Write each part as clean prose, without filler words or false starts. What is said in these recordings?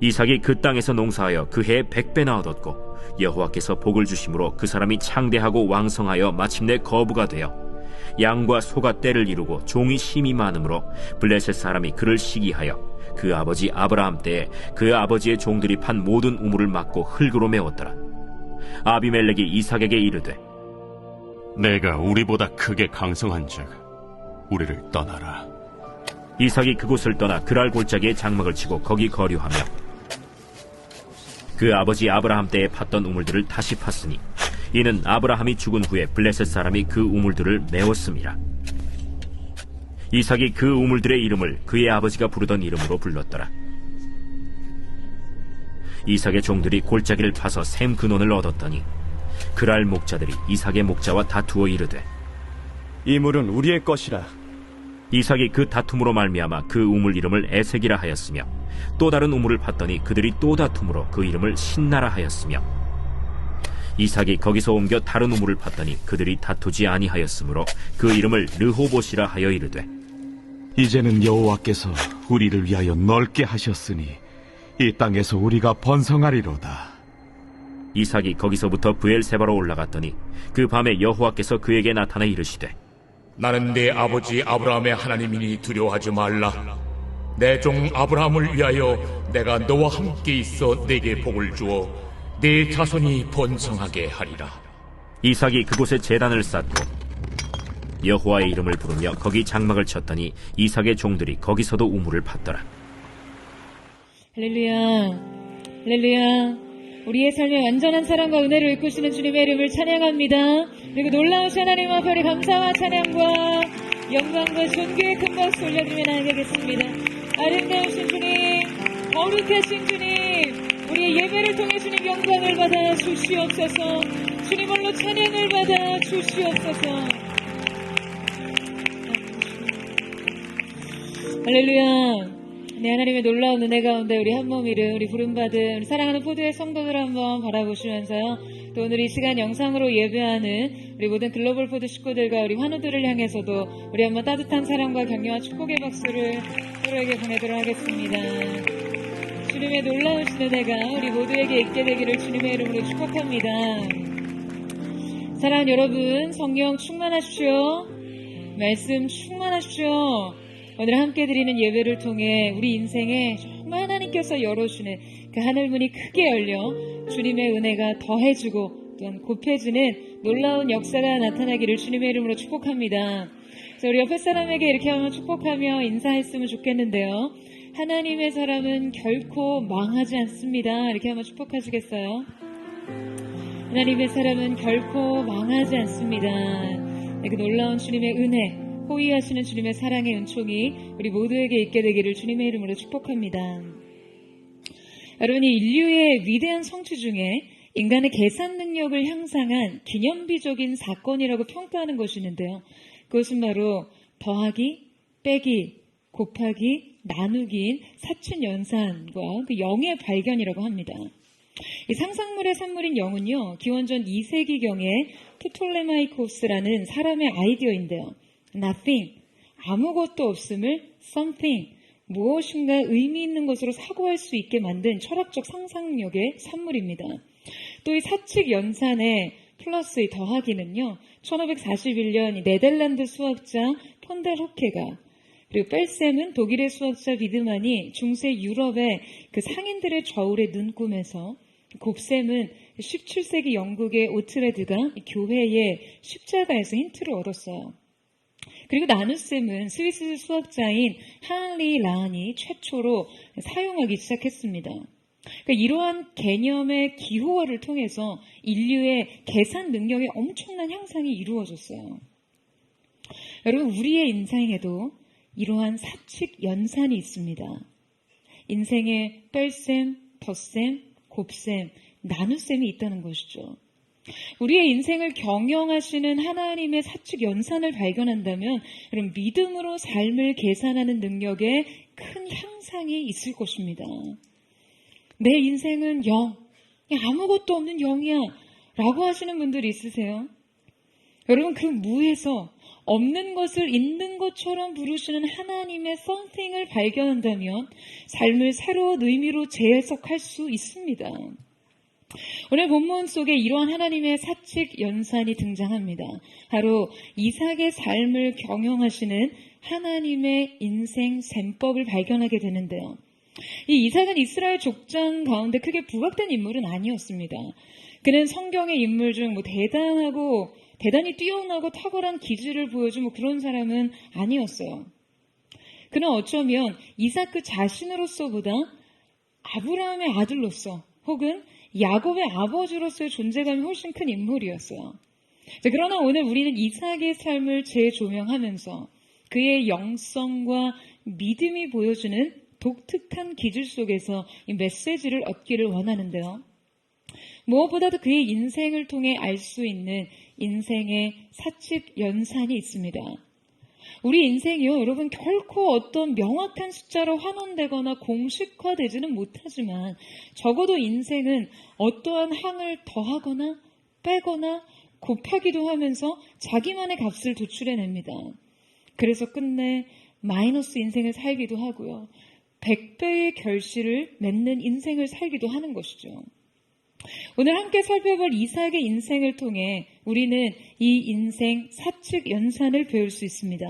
이삭이 그 땅에서 농사하여 그 해에 100배나 얻었고 여호와께서 복을 주심으로 그 사람이 창대하고 왕성하여 마침내 거부가 되어 양과 소가 떼를 이루고 종이 심이 많으므로 블레셋 사람이 그를 시기하여 그 아버지 아브라함 때에 그 아버지의 종들이 판 모든 우물을 막고 흙으로 메웠더라. 아비멜렉이 이삭에게 이르되 내가 우리보다 크게 강성한즉 우리를 떠나라. 이삭이 그곳을 떠나 그랄 골짜기에 장막을 치고 거기 거류하며 그 아버지 아브라함 때에 팠던 우물들을 다시 팠으니 이는 아브라함이 죽은 후에 블레셋 사람이 그 우물들을 메웠음이라. 이삭이 그 우물들의 이름을 그의 아버지가 부르던 이름으로 불렀더라. 이삭의 종들이 골짜기를 파서 샘 근원을 얻었더니 그랄 목자들이 이삭의 목자와 다투어 이르되 이 물은 우리의 것이라. 이삭이 그 다툼으로 말미암아 그 우물 이름을 에색이라 하였으며 또 다른 우물을 팠더니 그들이 또 다툼으로 그 이름을 신나라 하였으며 이삭이 거기서 옮겨 다른 우물을 팠더니 그들이 다투지 아니하였으므로 그 이름을 르호봇이라 하여 이르되 이제는 여호와께서 우리를 위하여 넓게 하셨으니 이 땅에서 우리가 번성하리로다. 이삭이 거기서부터 브엘세바로 올라갔더니 그 밤에 여호와께서 그에게 나타나 이르시되 나는 내 아버지 아브라함의 하나님이니 두려워하지 말라. 내 종 아브라함을 위하여 내가 너와 함께 있어 내게 복을 주어 내 자손이 번성하게 하리라. 이삭이 그곳에 제단을 쌓고 여호와의 이름을 부르며 거기 장막을 쳤더니 이삭의 종들이 거기서도 우물을 팠더라. 할렐루야, 할렐루야. 우리의 삶에 완전한 사랑과 은혜를 이끄시는 주님의 이름을 찬양합니다. 그리고 놀라우신 하나님 앞에 우리 감사와 찬양과 영광과 존귀의 큰 박수 올려드리며 나아가겠습니다. 아름다우신 주님, 거룩하신 주님, 우리의 예배를 통해 주님 영광을 받아 주시옵소서. 주님 홀로 찬양을 받아 주시옵소서. 할렐루야. 네, 하나님의 놀라운 은혜 가운데 우리 한몸이를 우리 부름받은 우리 사랑하는 포도의 성도들 한번 바라보시면서요. 또 오늘 이 시간 영상으로 예배하는 우리 모든 글로벌 포도 식구들과 우리 환우들을 향해서도 우리 한번 따뜻한 사랑과 격려와 축복의 박수를 서로에게 보내도록 하겠습니다. 주님의 놀라우신 은혜가 우리 모두에게 있게 되기를 주님의 이름으로 축복합니다. 사랑하는 여러분, 성령 충만하십시오. 말씀 충만하십시오. 오늘 함께 드리는 예배를 통해 우리 인생에 정말 하나님께서 열어주는 그 하늘문이 크게 열려 주님의 은혜가 더해지고 또한 곱해지는 놀라운 역사가 나타나기를 주님의 이름으로 축복합니다. 그래서 우리 옆에 사람에게 이렇게 한번 축복하며 인사했으면 좋겠는데요. 하나님의 사람은 결코 망하지 않습니다. 이렇게 한번 축복하시겠어요? 하나님의 사람은 결코 망하지 않습니다. 그 놀라운 주님의 은혜, 호위하시는 주님의 사랑의 은총이 우리 모두에게 있게 되기를 주님의 이름으로 축복합니다. 여러분이 인류의 위대한 성취 중에 인간의 계산 능력을 향상한 기념비적인 사건이라고 평가하는 것이 있는데요. 그것은 바로 더하기, 빼기, 곱하기, 나누기인 사춘연산과 그 영의 발견이라고 합니다. 이 상상물의 산물인 영은요, 기원전 2세기경에 프톨레마이코스라는 사람의 아이디어인데요. nothing, 아무것도 없음을 something, 무엇인가 의미 있는 것으로 사고할 수 있게 만든 철학적 상상력의 산물입니다. 또 이 사칙 연산의 플러스 이 더하기는요, 1541년 네덜란드 수학자 폰델 호케가, 그리고 뺄셈은 독일의 수학자 비드만이 중세 유럽의 그 상인들의 저울의 눈금에서, 곱셈은 17세기 영국의 오트레드가 교회의 십자가에서 힌트를 얻었어요. 그리고 나눗셈은 스위스 수학자인 하알리 라한이 최초로 사용하기 시작했습니다. 그러니까 이러한 개념의 기호화를 통해서 인류의 계산 능력의 엄청난 향상이 이루어졌어요. 여러분, 우리의 인생에도 이러한 사칙 연산이 있습니다. 인생에 뺄셈, 덧셈, 곱셈, 나눗셈이 있다는 것이죠. 우리의 인생을 경영하시는 하나님의 사칙 연산을 발견한다면 그럼 믿음으로 삶을 계산하는 능력에 큰 향상이 있을 것입니다. 내 인생은 0, 아무것도 없는 0이야 라고 하시는 분들이 있으세요? 여러분, 그 무에서 없는 것을 있는 것처럼 부르시는 하나님의 something을 발견한다면 삶을 새로운 의미로 재해석할 수 있습니다. 오늘 본문 속에 이러한 하나님의 사칙 연산이 등장합니다. 바로 이삭의 삶을 경영하시는 하나님의 인생 셈법을 발견하게 되는데요. 이 이삭은 이스라엘 족장 가운데 크게 부각된 인물은 아니었습니다. 그는 성경의 인물 중 대단히 뛰어나고 탁월한 기질을 보여준 그런 사람은 아니었어요. 그는 어쩌면 이삭 그 자신으로서보다 아브라함의 아들로서 혹은 야곱의 아버지로서의 존재감이 훨씬 큰 인물이었어요. 그러나 오늘 우리는 이삭의 삶을 재조명하면서 그의 영성과 믿음이 보여주는 독특한 기질 속에서 이 메시지를 얻기를 원하는데요. 무엇보다도 그의 인생을 통해 알 수 있는 인생의 사칙 연산이 있습니다. 우리 인생이요, 여러분 결코 어떤 명확한 숫자로 환원되거나 공식화되지는 못하지만 적어도 인생은 어떠한 항을 더하거나 빼거나 곱하기도 하면서 자기만의 값을 도출해냅니다. 그래서 끝내 마이너스 인생을 살기도 하고요. 100배의 결실을 맺는 인생을 살기도 하는 것이죠. 오늘 함께 살펴볼 이삭의 인생을 통해 우리는 이 인생 사칙 연산을 배울 수 있습니다.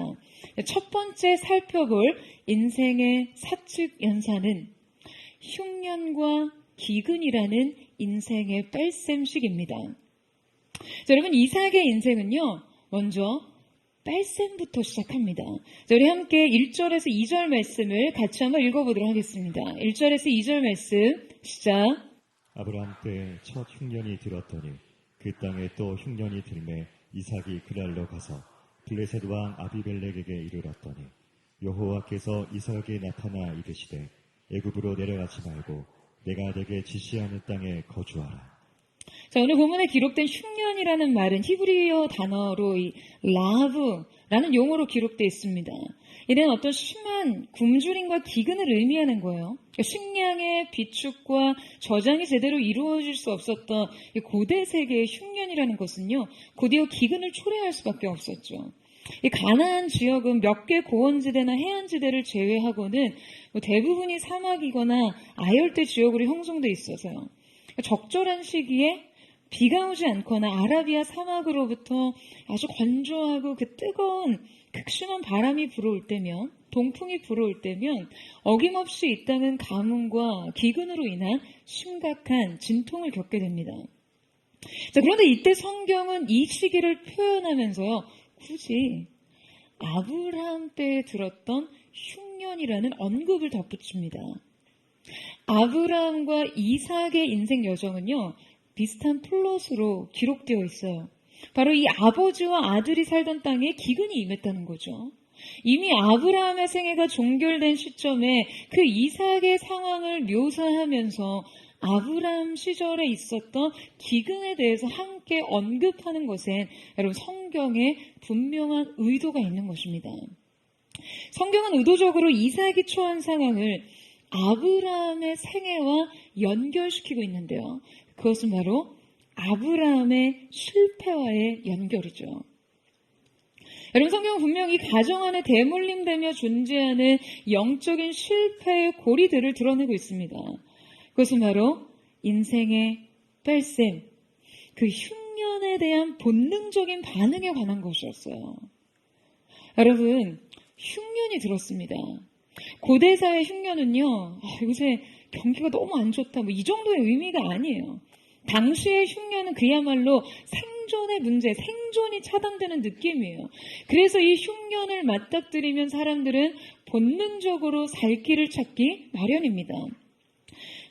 첫 번째 살펴볼 인생의 사칙 연산은 흉년과 기근이라는 인생의 뺄셈식입니다. 여러분, 이삭의 인생은요, 먼저 뺄셈부터 시작합니다. 우리 함께 1절에서 2절 말씀을 같이 한번 읽어보도록 하겠습니다. 1절에서 2절 말씀 시작. 아브라함 때 첫 흉년이 들었더니 그 땅에 또 흉년이 들매 이삭이 그날로 가서 블레셋 왕 아비멜렉에게 이르렀더니 여호와께서 이삭에게 나타나 이르시되 애굽으로 내려가지 말고 내가 내게 지시하는 땅에 거주하라. 자, 오늘 본문에 기록된 흉년이라는 말은 히브리어 단어로 이 라브라는 용어로 기록되어 있습니다. 이는 어떤 심한 굶주림과 기근을 의미하는 거예요. 식량의 비축과 저장이 제대로 이루어질 수 없었던 고대 세계의 흉년이라는 것은요, 곧이어 기근을 초래할 수밖에 없었죠. 이 가나안 지역은 몇 개 고원지대나 해안지대를 제외하고는 대부분이 사막이거나 아열대 지역으로 형성돼 있어서요. 적절한 시기에 비가 오지 않거나 아라비아 사막으로부터 아주 건조하고 그 뜨거운 극심한 바람이 불어올 때면, 동풍이 불어올 때면 어김없이 이 땅은 가뭄과 기근으로 인한 심각한 진통을 겪게 됩니다. 자, 그런데 이때 성경은 이 시기를 표현하면서요, 굳이 아브라함 때에 들었던 흉년이라는 언급을 덧붙입니다. 아브라함과 이삭의 인생 여정은요, 비슷한 플롯으로 기록되어 있어요. 바로 이 아버지와 아들이 살던 땅에 기근이 임했다는 거죠. 이미 아브라함의 생애가 종결된 시점에 그 이삭의 상황을 묘사하면서 아브라함 시절에 있었던 기근에 대해서 함께 언급하는 것엔 여러분 성경에 분명한 의도가 있는 것입니다. 성경은 의도적으로 이삭이 처한 상황을 아브라함의 생애와 연결시키고 있는데요. 그것은 바로 아브라함의 실패와의 연결이죠. 여러분, 성경은 분명히 가정 안에 대물림되며 존재하는 영적인 실패의 고리들을 드러내고 있습니다. 그것은 바로 인생의 뺄셈, 그 흉년에 대한 본능적인 반응에 관한 것이었어요. 여러분, 흉년이 들었습니다. 고대사의 흉년은요, 요새 경기가 너무 안 좋다, 이 정도의 의미가 아니에요. 당시의 흉년은 그야말로 생존의 문제, 생존이 차단되는 느낌이에요. 그래서 이 흉년을 맞닥뜨리면 사람들은 본능적으로 살 길을 찾기 마련입니다.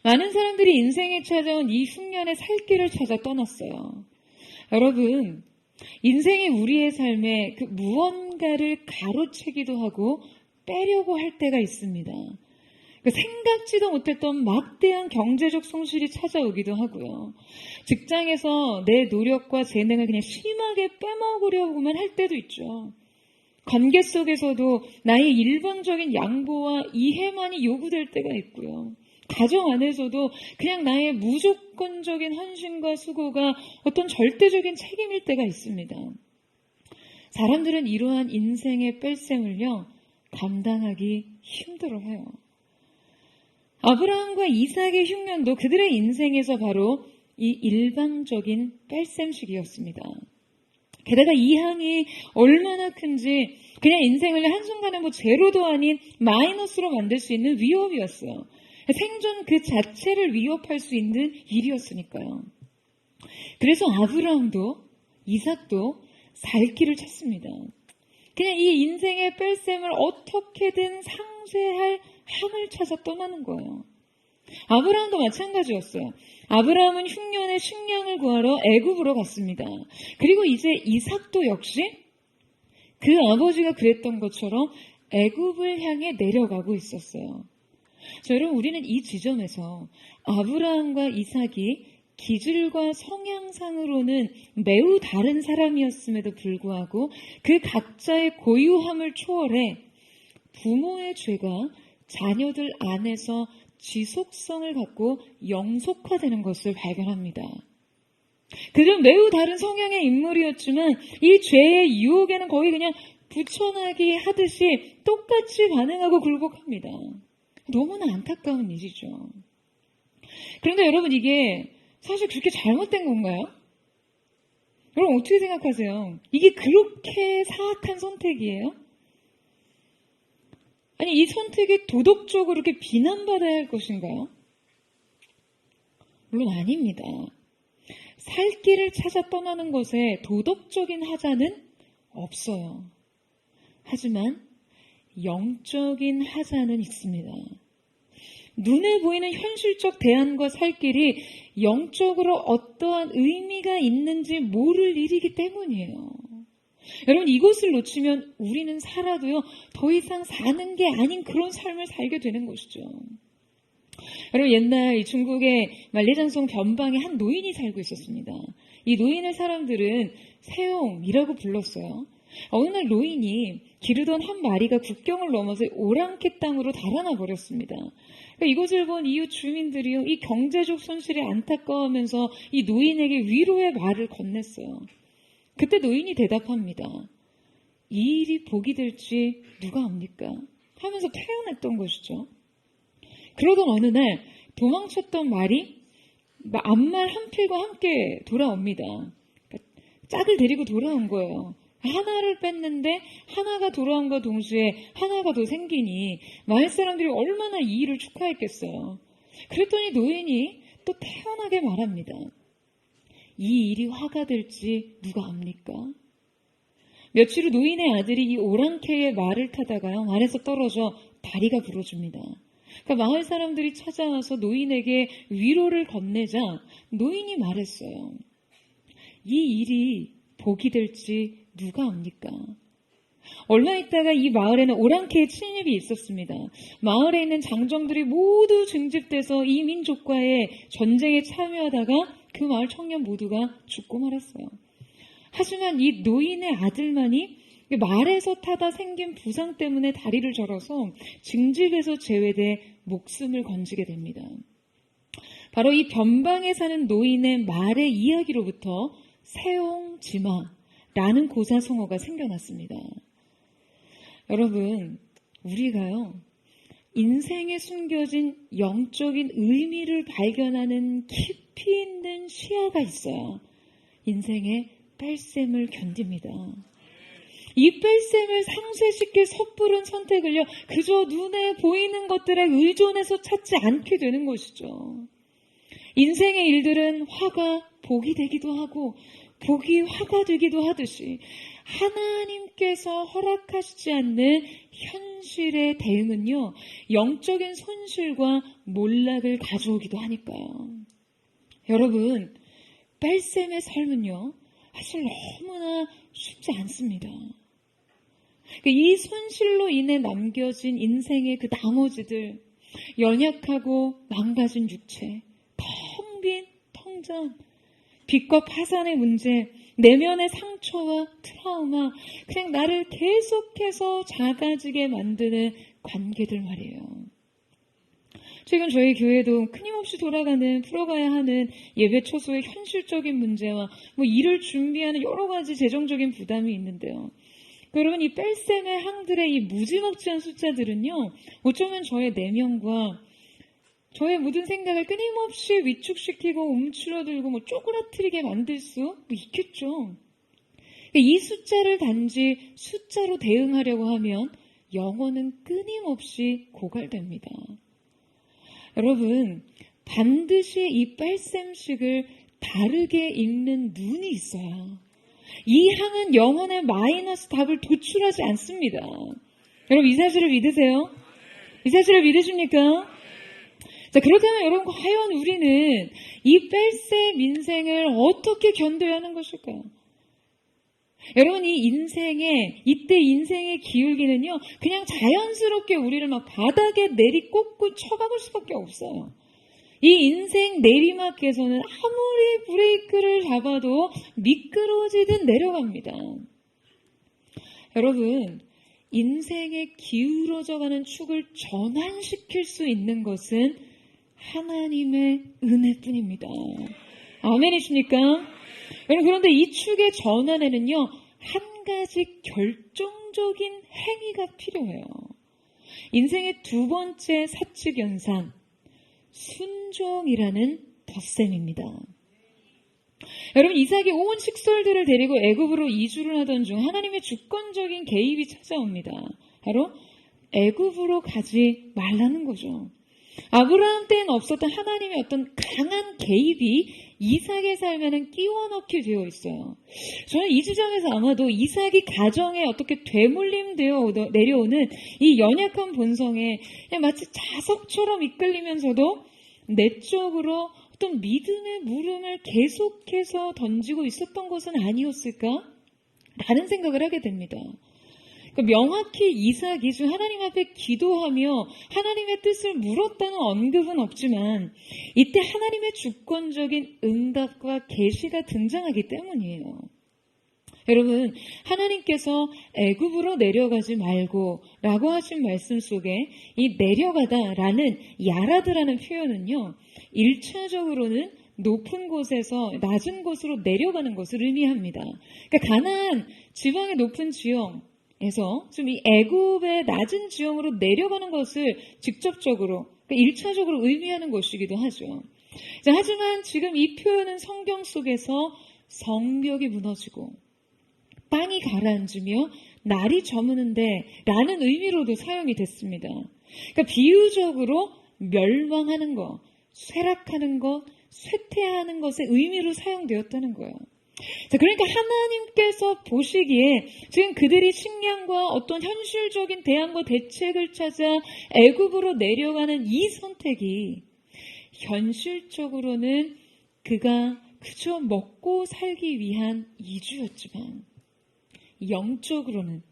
많은 사람들이 인생에 찾아온 이 흉년의 살 길을 찾아 떠났어요. 여러분, 인생이 우리의 삶에 그 무언가를 가로채기도 하고 빼려고 할 때가 있습니다. 생각지도 못했던 막대한 경제적 손실이 찾아오기도 하고요. 직장에서 내 노력과 재능을 그냥 심하게 빼먹으려고만 할 때도 있죠. 관계 속에서도 나의 일방적인 양보와 이해만이 요구될 때가 있고요. 가정 안에서도 그냥 나의 무조건적인 헌신과 수고가 어떤 절대적인 책임일 때가 있습니다. 사람들은 이러한 인생의 뺄셈을요, 감당하기 힘들어해요. 아브라함과 이삭의 흉년도 그들의 인생에서 바로 이 일방적인 뺄셈식이었습니다. 게다가 이 향이 얼마나 큰지 그냥 인생을 한순간에 제로도 아닌 마이너스로 만들 수 있는 위협이었어요. 생존 그 자체를 위협할 수 있는 일이었으니까요. 그래서 아브라함도 이삭도 살 길을 찾습니다. 그냥 이 인생의 뺄셈을 어떻게든 상쇄할 항을 찾아 떠나는 거예요. 아브라함도 마찬가지였어요. 아브라함은 흉년에 식량을 구하러 애굽으로 갔습니다. 그리고 이제 이삭도 역시 그 아버지가 그랬던 것처럼 애굽을 향해 내려가고 있었어요. 자, 여러분, 우리는 이 지점에서 아브라함과 이삭이 기질과 성향상으로는 매우 다른 사람이었음에도 불구하고 그 각자의 고유함을 초월해 부모의 죄가 자녀들 안에서 지속성을 갖고 영속화되는 것을 발견합니다. 그들은 매우 다른 성향의 인물이었지만 이 죄의 유혹에는 거의 그냥 부천하기 하듯이 똑같이 반응하고 굴복합니다. 너무나 안타까운 일이죠. 그런데 여러분, 이게 사실 그렇게 잘못된 건가요? 여러분 어떻게 생각하세요? 이게 그렇게 사악한 선택이에요? 아니, 이 선택이 도덕적으로 이렇게 비난받아야 할 것인가요? 물론 아닙니다. 살 길을 찾아 떠나는 것에 도덕적인 하자는 없어요. 하지만 영적인 하자는 있습니다. 눈에 보이는 현실적 대안과 살 길이 영적으로 어떠한 의미가 있는지 모를 일이기 때문이에요. 여러분, 이것을 놓치면 우리는 살아도요, 더 이상 사는 게 아닌 그런 삶을 살게 되는 것이죠. 여러분, 옛날 중국의 만리장성 변방에 한 노인이 살고 있었습니다. 이 노인을 사람들은 세용이라고 불렀어요. 어느 날 노인이 기르던 한 마리가 국경을 넘어서 오랑캐 땅으로 달아나 버렸습니다. 그러니까 이것을 본 이웃 주민들이요, 이 경제적 손실에 안타까워하면서 이 노인에게 위로의 말을 건넸어요. 그때 노인이 대답합니다. 이 일이 복이 될지 누가 압니까? 하면서 태어났던 것이죠. 그러던 어느 날 도망쳤던 말이 암말 한 필과 함께 돌아옵니다. 그러니까 짝을 데리고 돌아온 거예요. 하나를 뺐는데 하나가 돌아온과 동시에 하나가 더 생기니 마을 사람들이 얼마나 이 일을 축하했겠어요. 그랬더니 노인이 또 태연하게 말합니다. 이 일이 화가 될지 누가 압니까? 며칠 후 노인의 아들이 이 오랑캐의 말을 타다가요, 말에서 떨어져 다리가 부러집니다. 그러니까 마을 사람들이 찾아와서 노인에게 위로를 건네자 노인이 말했어요. 이 일이 복이 될지 누가 압니까? 얼마 있다가 이 마을에는 오랑캐의 침입이 있었습니다. 마을에 있는 장정들이 모두 증집돼서 이 민족과의 전쟁에 참여하다가 그 마을 청년 모두가 죽고 말았어요. 하지만 이 노인의 아들만이 말에서 타다 생긴 부상 때문에 다리를 절어서 증집에서 제외돼 목숨을 건지게 됩니다. 바로 이 변방에 사는 노인의 말의 이야기로부터 세옹지마라는 고사성어가 생겨났습니다. 여러분, 우리가요, 인생에 숨겨진 영적인 의미를 발견하는 깊이 있는 시야가 있어야 인생의 뺄셈을 견딥니다. 이 뺄셈을 상쇄시킬 섣부른 선택을요, 그저 눈에 보이는 것들에 의존해서 찾지 않게 되는 것이죠. 인생의 일들은 화가 복이 되기도 하고 복이 화가 되기도 하듯이 하나님께서 허락하시지 않는 현실의 대응은요, 영적인 손실과 몰락을 가져오기도 하니까요. 여러분, 뺄셈의 삶은요, 사실 너무나 쉽지 않습니다. 이 손실로 인해 남겨진 인생의 그 나머지들, 연약하고 망가진 육체, 텅 빈 통장, 빚과 파산의 문제, 내면의 상처와 트라우마, 그냥 나를 계속해서 작아지게 만드는 관계들 말이에요. 최근 저희 교회도 끊임없이 돌아가는, 풀어가야 하는 예배 초소의 현실적인 문제와 일을 준비하는 여러 가지 재정적인 부담이 있는데요. 여러분, 이 뺄셈의 항들의 이 무지막지한 숫자들은요, 어쩌면 저의 내면과 저의 모든 생각을 끊임없이 위축시키고 움츠러들고 쪼그라뜨리게 만들 수 있겠죠. 이 숫자를 단지 숫자로 대응하려고 하면 영혼은 끊임없이 고갈됩니다. 여러분, 반드시 이 뺄셈식을 다르게 읽는 눈이 있어야 이 항은 영혼의 마이너스 답을 도출하지 않습니다. 여러분, 이 사실을 믿으세요? 이 사실을 믿으십니까? 자, 그렇다면 여러분, 과연 우리는 이 뺄셈 인생을 어떻게 견뎌야 하는 것일까요? 여러분, 이때 인생의 기울기는요, 그냥 자연스럽게 우리를 막 바닥에 내리꽂고 쳐박을 수밖에 없어요. 이 인생 내리막에서는 아무리 브레이크를 잡아도 미끄러지듯 내려갑니다. 여러분, 인생의 기울어져가는 축을 전환시킬 수 있는 것은 하나님의 은혜뿐입니다. 아멘이십니까? 여러분, 그런데 이 축의 전환에는요, 한 가지 결정적인 행위가 필요해요. 인생의 두 번째 사칙 연산, 순종이라는 덧셈입니다. 여러분, 이삭이 온 식솔들을 데리고 애굽으로 이주를 하던 중 하나님의 주권적인 개입이 찾아옵니다. 바로 애굽으로 가지 말라는 거죠. 아브라함 때는 없었던 하나님의 어떤 강한 개입이 이삭의 삶에는 끼워 넣게 되어 있어요. 저는 이 지점에서 아마도 이삭이 가정에 어떻게 되물림되어 내려오는 이 연약한 본성에 마치 자석처럼 이끌리면서도 내적으로 어떤 믿음의 물음을 계속해서 던지고 있었던 것은 아니었을까? 라는 생각을 하게 됩니다. 명확히 이삭이 좀 하나님 앞에 기도하며 하나님의 뜻을 물었다는 언급은 없지만 이때 하나님의 주권적인 응답과 계시가 등장하기 때문이에요. 여러분, 하나님께서 애굽으로 내려가지 말고 라고 하신 말씀 속에 이 내려가다라는 야라드라는 표현은요, 1차적으로는 높은 곳에서 낮은 곳으로 내려가는 것을 의미합니다. 그러니까 가나안 지방의 높은 지형에서 좀 이 애굽의 낮은 지형으로 내려가는 것을 직접적으로, 그러니까 1차적으로 의미하는 것이기도 하죠. 자, 하지만 지금 이 표현은 성경 속에서 성벽이 무너지고 땅이 가라앉으며 날이 저무는데 라는 의미로도 사용이 됐습니다. 그러니까 비유적으로 멸망하는 것, 쇠락하는 것, 쇠퇴하는 것의 의미로 사용되었다는 거예요. 자, 그러니까 하나님께서 보시기에 지금 그들이 식량과 어떤 현실적인 대안과 대책을 찾아 애굽으로 내려가는 이 선택이 현실적으로는 그가 그저 먹고 살기 위한 이주였지만 영적으로는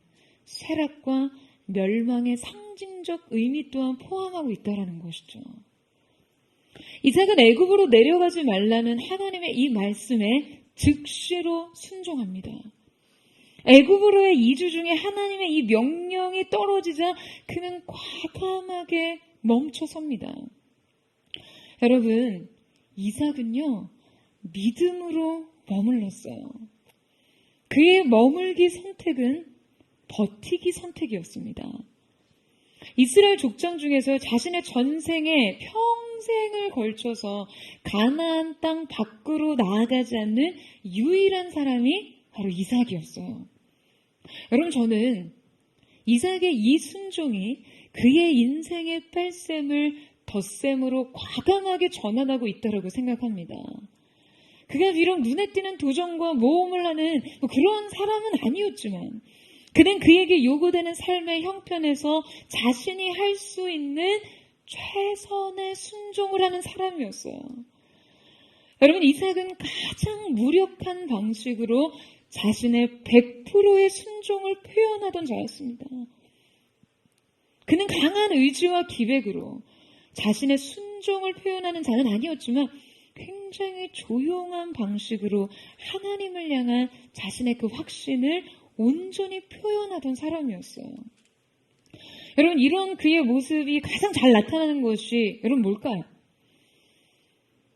쇠락과 멸망의 상징적 의미 또한 포함하고 있다는 것이죠. 이삭은 애굽으로 내려가지 말라는 하나님의 이 말씀에 즉시로 순종합니다. 애굽으로의 이주 중에 하나님의 이 명령이 떨어지자 그는 과감하게 멈춰섭니다. 여러분, 이삭은요, 믿음으로 머물렀어요. 그의 머물기 선택은 버티기 선택이었습니다. 이스라엘 족장 중에서 자신의 전생에 평생을 걸쳐서 가나안 땅 밖으로 나아가지 않는 유일한 사람이 바로 이삭이었어요. 여러분, 저는 이삭의 이 순종이 그의 인생의 뺄셈을 덧셈으로 과감하게 전환하고 있다고 생각합니다. 그가 비록 눈에 띄는 도전과 모험을 하는 그런 사람은 아니었지만 그는 그에게 요구되는 삶의 형편에서 자신이 할 수 있는 최선의 순종을 하는 사람이었어요. 여러분, 이삭은 가장 무력한 방식으로 자신의 100%의 순종을 표현하던 자였습니다. 그는 강한 의지와 기백으로 자신의 순종을 표현하는 자는 아니었지만 굉장히 조용한 방식으로 하나님을 향한 자신의 그 확신을 온전히 표현하던 사람이었어요. 여러분, 이런 그의 모습이 가장 잘 나타나는 것이 여러분 뭘까요?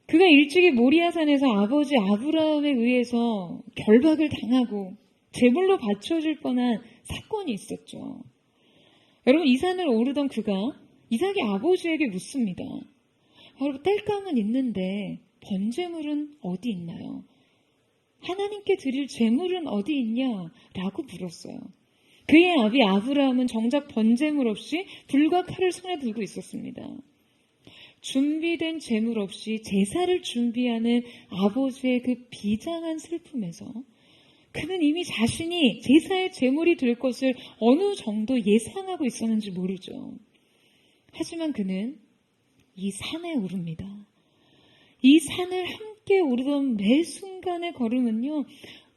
그가 일찍이 모리아산에서 아버지 아브라함에 의해서 결박을 당하고 제물로 바쳐질 뻔한 사건이 있었죠. 여러분, 이 산을 오르던 그가 이삭의 아버지에게 묻습니다. 바로 땔감은 있는데 번제물은 어디 있나요? 하나님께 드릴 제물은 어디 있냐라고 물었어요. 그의 아비 아브라함은 정작 번제물 없이 불과 칼을 손에 들고 있었습니다. 준비된 제물 없이 제사를 준비하는 아버지의 그 비장한 슬픔에서 그는 이미 자신이 제사의 제물이 될 것을 어느 정도 예상하고 있었는지 모르죠. 하지만 그는 이 산에 오릅니다. 이 산을 함께 오르던 매 순간의 걸음은요,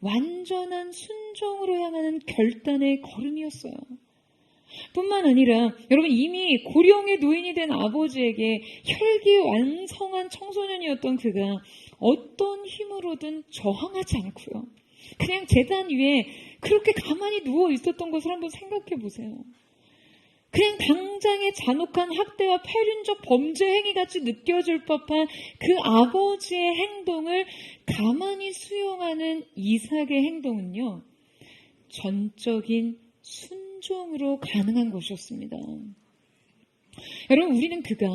완전한 순종으로 향하는 결단의 걸음이었어요. 뿐만 아니라 여러분, 이미 고령의 노인이 된 아버지에게 혈기왕성한 청소년이었던 그가 어떤 힘으로든 저항하지 않고요, 그냥 제단 위에 그렇게 가만히 누워 있었던 것을 한번 생각해 보세요. 그냥 당장의 잔혹한 학대와 폐륜적 범죄 행위같이 느껴질 법한 그 아버지의 행동을 가만히 수용하는 이삭의 행동은요, 전적인 순종으로 가능한 것이었습니다. 여러분, 우리는 그가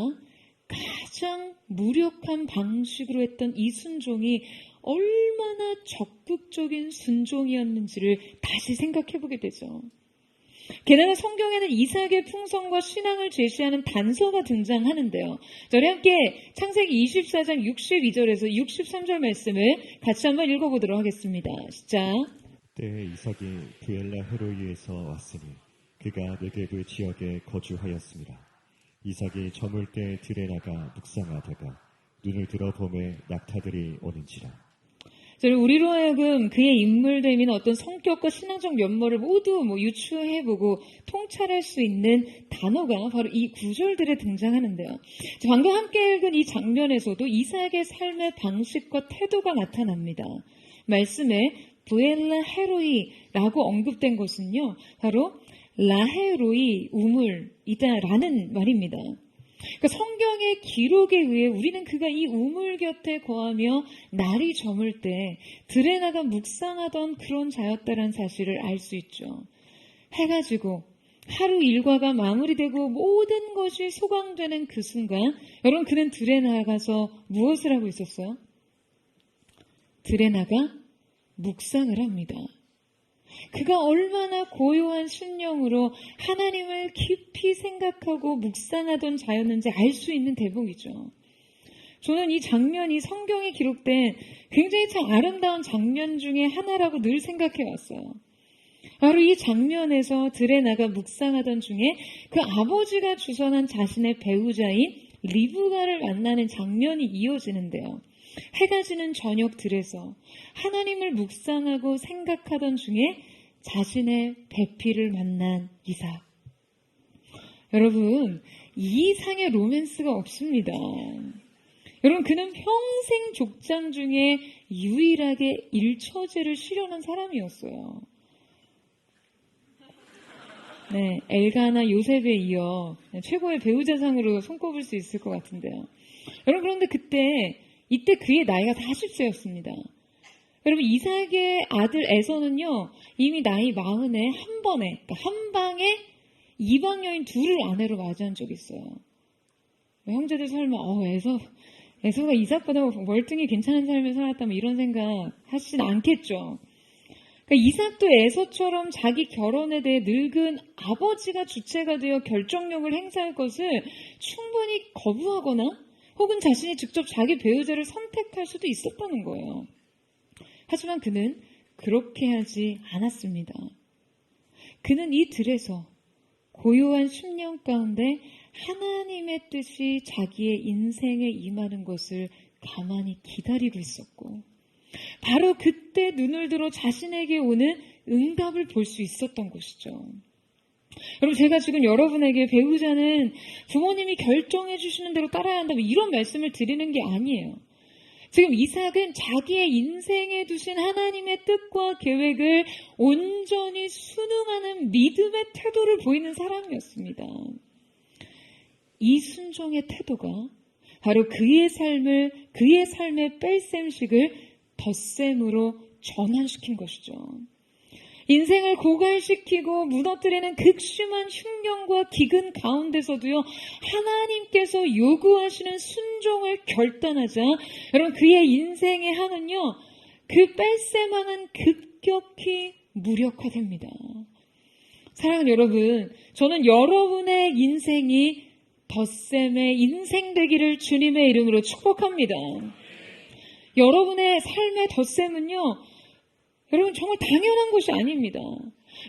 가장 무력한 방식으로 했던 이 순종이 얼마나 적극적인 순종이었는지를 다시 생각해 보게 되죠. 게다가 성경에는 이삭의 풍성과 신앙을 제시하는 단서가 등장하는데요. 저희 함께 창세기 24장 62절에서 63절 말씀을 같이 한번 읽어보도록 하겠습니다. 시작. 때에 이삭이 부엘라 헤로이에서 왔으니 그가 네게브 지역에 거주하였습니다. 이삭이 저물 때 들에 나가 묵상하다가 눈을 들어 보매 낙타들이 오는지라. 우리로 하여금 그의 인물됨이나 어떤 성격과 신앙적 면모를 모두 유추해보고 통찰할 수 있는 단어가 바로 이 구절들에 등장하는데요. 방금 함께 읽은 이 장면에서도 이삭의 삶의 방식과 태도가 나타납니다. 말씀에 부엘라 헤로이라고 언급된 것은요, 바로 라헤로이 우물이다라는 말입니다. 그러니까 성경의 기록에 의해 우리는 그가 이 우물 곁에 거하며 날이 저물 때 들에 나가 묵상하던 그런 자였다는 사실을 알 수 있죠. 해가 지고 하루 일과가 마무리되고 모든 것이 소강되는 그 순간, 여러분, 그는 들에 나가서 무엇을 하고 있었어요? 들에 나가 묵상을 합니다. 그가 얼마나 고요한 심령으로 하나님을 깊이 생각하고 묵상하던 자였는지 알 수 있는 대목이죠. 저는 이 장면이 성경에 기록된 굉장히 참 아름다운 장면 중에 하나라고 늘 생각해 왔어요. 바로 이 장면에서 들에 나가 묵상하던 중에 그 아버지가 주선한 자신의 배우자인 리브가를 만나는 장면이 이어지는데요. 해가 지는 저녁 들에서 하나님을 묵상하고 생각하던 중에 자신의 배필을 만난 이삭. 여러분, 이 이상의 로맨스가 없습니다. 여러분, 그는 평생 족장 중에 유일하게 일처제를 실현한 사람이었어요. 네, 엘가나 요셉에 이어 최고의 배우자상으로 손꼽을 수 있을 것 같은데요. 여러분, 그런데 이때 그의 나이가 40세였습니다. 여러분, 이삭의 아들 에서는요, 이미 나이 40에 한 번에, 그러니까 한 방에 이방 여인 둘을 아내로 맞이한 적이 있어요. 형제들 설마, 에서가 이삭보다 월등히 괜찮은 삶을 살았다면 이런 생각 하시진 않겠죠. 그러니까 이삭도 에서처럼 자기 결혼에 대해 늙은 아버지가 주체가 되어 결정력을 행사할 것을 충분히 거부하거나 혹은 자신이 직접 자기 배우자를 선택할 수도 있었다는 거예요. 하지만 그는 그렇게 하지 않았습니다. 그는 이 들에서 고요한 심령 가운데 하나님의 뜻이 자기의 인생에 임하는 것을 가만히 기다리고 있었고, 바로 그때 눈을 들어 자신에게 오는 응답을 볼 수 있었던 것이죠. 여러분, 제가 지금 여러분에게 배우자는 부모님이 결정해 주시는 대로 따라야 한다, 이런 말씀을 드리는 게 아니에요. 지금 이삭은 자기의 인생에 두신 하나님의 뜻과 계획을 온전히 순응하는 믿음의 태도를 보이는 사람이었습니다. 이 순종의 태도가 바로 그의 삶의 뺄셈식을 덧셈으로 전환시킨 것이죠. 인생을 고갈시키고 무너뜨리는 극심한 흉년과 기근 가운데서도요, 하나님께서 요구하시는 순종을 결단하자 여러분 그의 인생의 항은요, 그 뺄셈항은 급격히 무력화됩니다. 사랑하는 여러분, 저는 여러분의 인생이 덧셈의 인생 되기를 주님의 이름으로 축복합니다. 여러분의 삶의 덧셈은요, 여러분 정말 당연한 것이 아닙니다.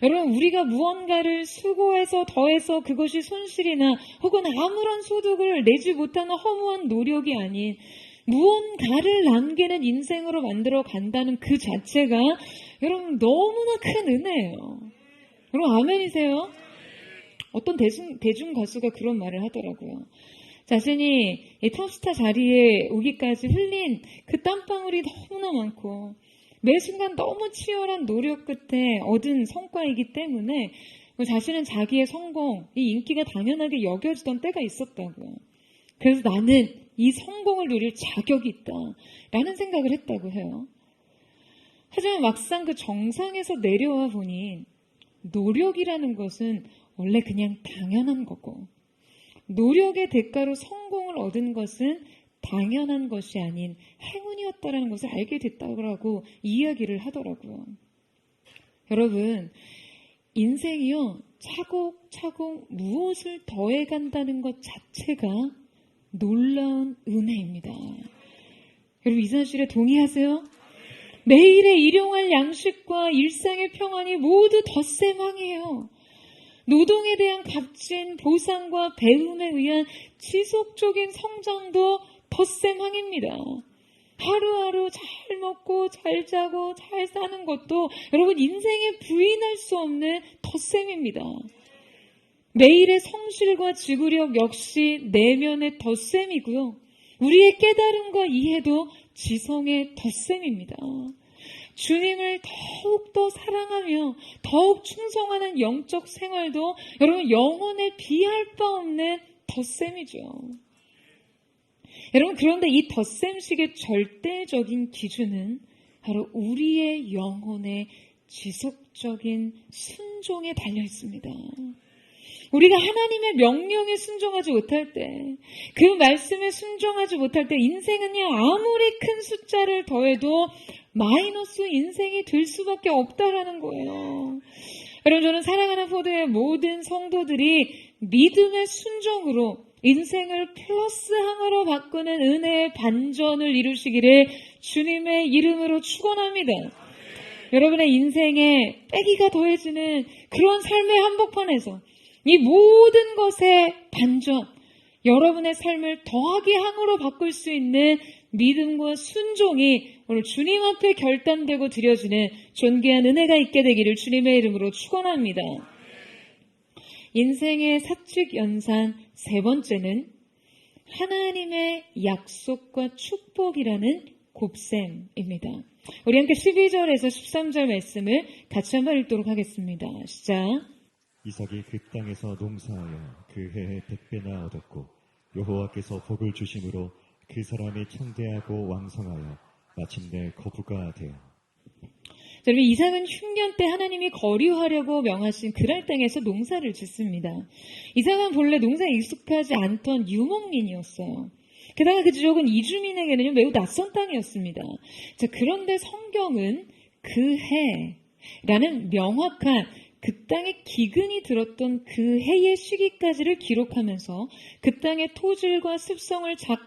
여러분 우리가 무언가를 수고해서 더해서 그것이 손실이나 혹은 아무런 소득을 내지 못하는 허무한 노력이 아닌 무언가를 남기는 인생으로 만들어 간다는 그 자체가 여러분 너무나 큰 은혜예요. 여러분 아멘이세요? 어떤 대중 가수가 그런 말을 하더라고요. 자신이 이 톱스타 자리에 오기까지 흘린 그 땀방울이 너무나 많고 매 순간 너무 치열한 노력 끝에 얻은 성과이기 때문에 자신은 자기의 성공, 이 인기가 당연하게 여겨지던 때가 있었다고요. 그래서 나는 이 성공을 누릴 자격이 있다라는 생각을 했다고 해요. 하지만 막상 그 정상에서 내려와 보니 노력이라는 것은 원래 그냥 당연한 거고 노력의 대가로 성공을 얻은 것은 당연한 것이 아닌 행운이었다라는 것을 알게 됐다고 이야기를 하더라고요. 여러분, 인생이요, 차곡차곡 무엇을 더해간다는 것 자체가 놀라운 은혜입니다. 여러분, 이 사실에 동의하세요? 매일의 일용할 양식과 일상의 평안이 모두 덧셈항이에요. 노동에 대한 값진 보상과 배움에 의한 지속적인 성장도 덧셈항입니다. 하루하루 잘 먹고 잘 자고 잘 사는 것도 여러분 인생에 부인할 수 없는 덧셈입니다. 매일의 성실과 지구력 역시 내면의 덧셈이고요. 우리의 깨달음과 이해도 지성의 덧셈입니다. 주님을 더욱더 사랑하며 더욱 충성하는 영적 생활도 여러분 영혼에 비할 바 없는 덧셈이죠. 여러분 그런데 이 덧셈식의 절대적인 기준은 바로 우리의 영혼의 지속적인 순종에 달려 있습니다. 우리가 하나님의 명령에 순종하지 못할 때, 그 말씀에 순종하지 못할 때 인생은요 아무리 큰 숫자를 더해도 마이너스 인생이 될 수밖에 없다라는 거예요. 여러분 저는 사랑하는 포도의 모든 성도들이 믿음의 순종으로 인생을 플러스 항으로 바꾸는 은혜의 반전을 이루시기를 주님의 이름으로 축원합니다. 여러분의 인생에 빼기가 더해지는 그런 삶의 한복판에서 이 모든 것의 반전, 여러분의 삶을 더하기 항으로 바꿀 수 있는 믿음과 순종이 오늘 주님 앞에 결단되고 드려지는 존귀한 은혜가 있게 되기를 주님의 이름으로 축원합니다. 인생의 사칙 연산 세 번째는 하나님의 약속과 축복이라는 곱셈입니다. 우리 함께 12절에서 13절 말씀을 같이 한번 읽도록 하겠습니다. 시작. 이삭이 그 땅에서 농사하여 그 해에 100배나 얻었고 여호와께서 복을 주심으로 그 사람이 창대하고 왕성하여 마침내 거부가 되어. 여러분 이삭은 흉년 때 하나님이 거류하려고 명하신 그랄 땅에서 농사를 짓습니다. 이삭은 본래 농사에 익숙하지 않던 유목민이었어요. 게다가 그 지역은 이주민에게는 매우 낯선 땅이었습니다. 자, 그런데 성경은 그 해라는 명확한 그 땅에 기근이 들었던 그 해의 시기까지를 기록하면서 그 땅의 토질과 습성을 잘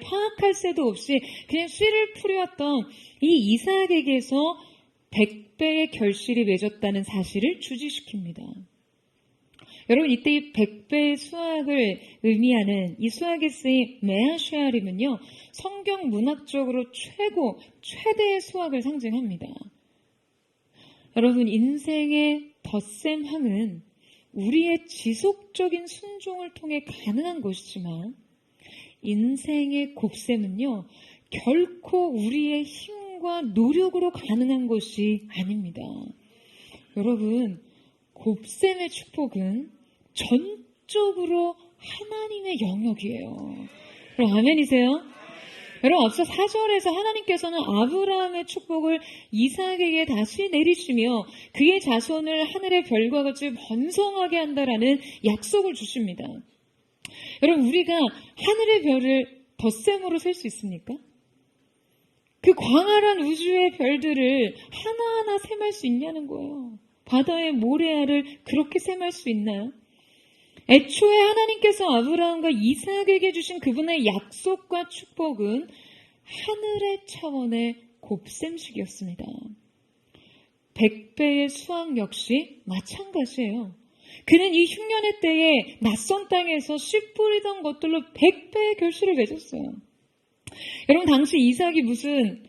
파악할 새도 없이 그냥 씨를 뿌렸던 이 이삭에게서 100배의 결실이 맺었다는 사실을 주지시킵니다. 여러분 이때 이 100배의 수확을 의미하는 이 수확에 쓰인 메아쉐아림은요 성경 문학적으로 최대의 수확을 상징합니다. 여러분 인생의 덧셈항은 우리의 지속적인 순종을 통해 가능한 것이지만 인생의 곱셈은요 결코 우리의 힘과 노력으로 가능한 것이 아닙니다. 여러분 곱셈의 축복은 전적으로 하나님의 영역이에요. 여러분 아멘이세요? 여러분 앞서 4절에서 하나님께서는 아브라함의 축복을 이삭에게 다시 내리시며 그의 자손을 하늘의 별과 같이 번성하게 한다라는 약속을 주십니다. 여러분 우리가 하늘의 별을 덧셈으로 셀 수 있습니까? 그 광활한 우주의 별들을 하나하나 셈할 수 있냐는 거예요. 바다의 모래알을 그렇게 셈할 수 있나요? 애초에 하나님께서 아브라함과 이삭에게 주신 그분의 약속과 축복은 하늘의 차원의 곱셈식이었습니다. 100배의 수확 역시 마찬가지예요. 그는 이 흉년의 때에 낯선 땅에서 씨 뿌리던 것들로 100배의 결실을 맺었어요. 여러분 당시 이삭이 무슨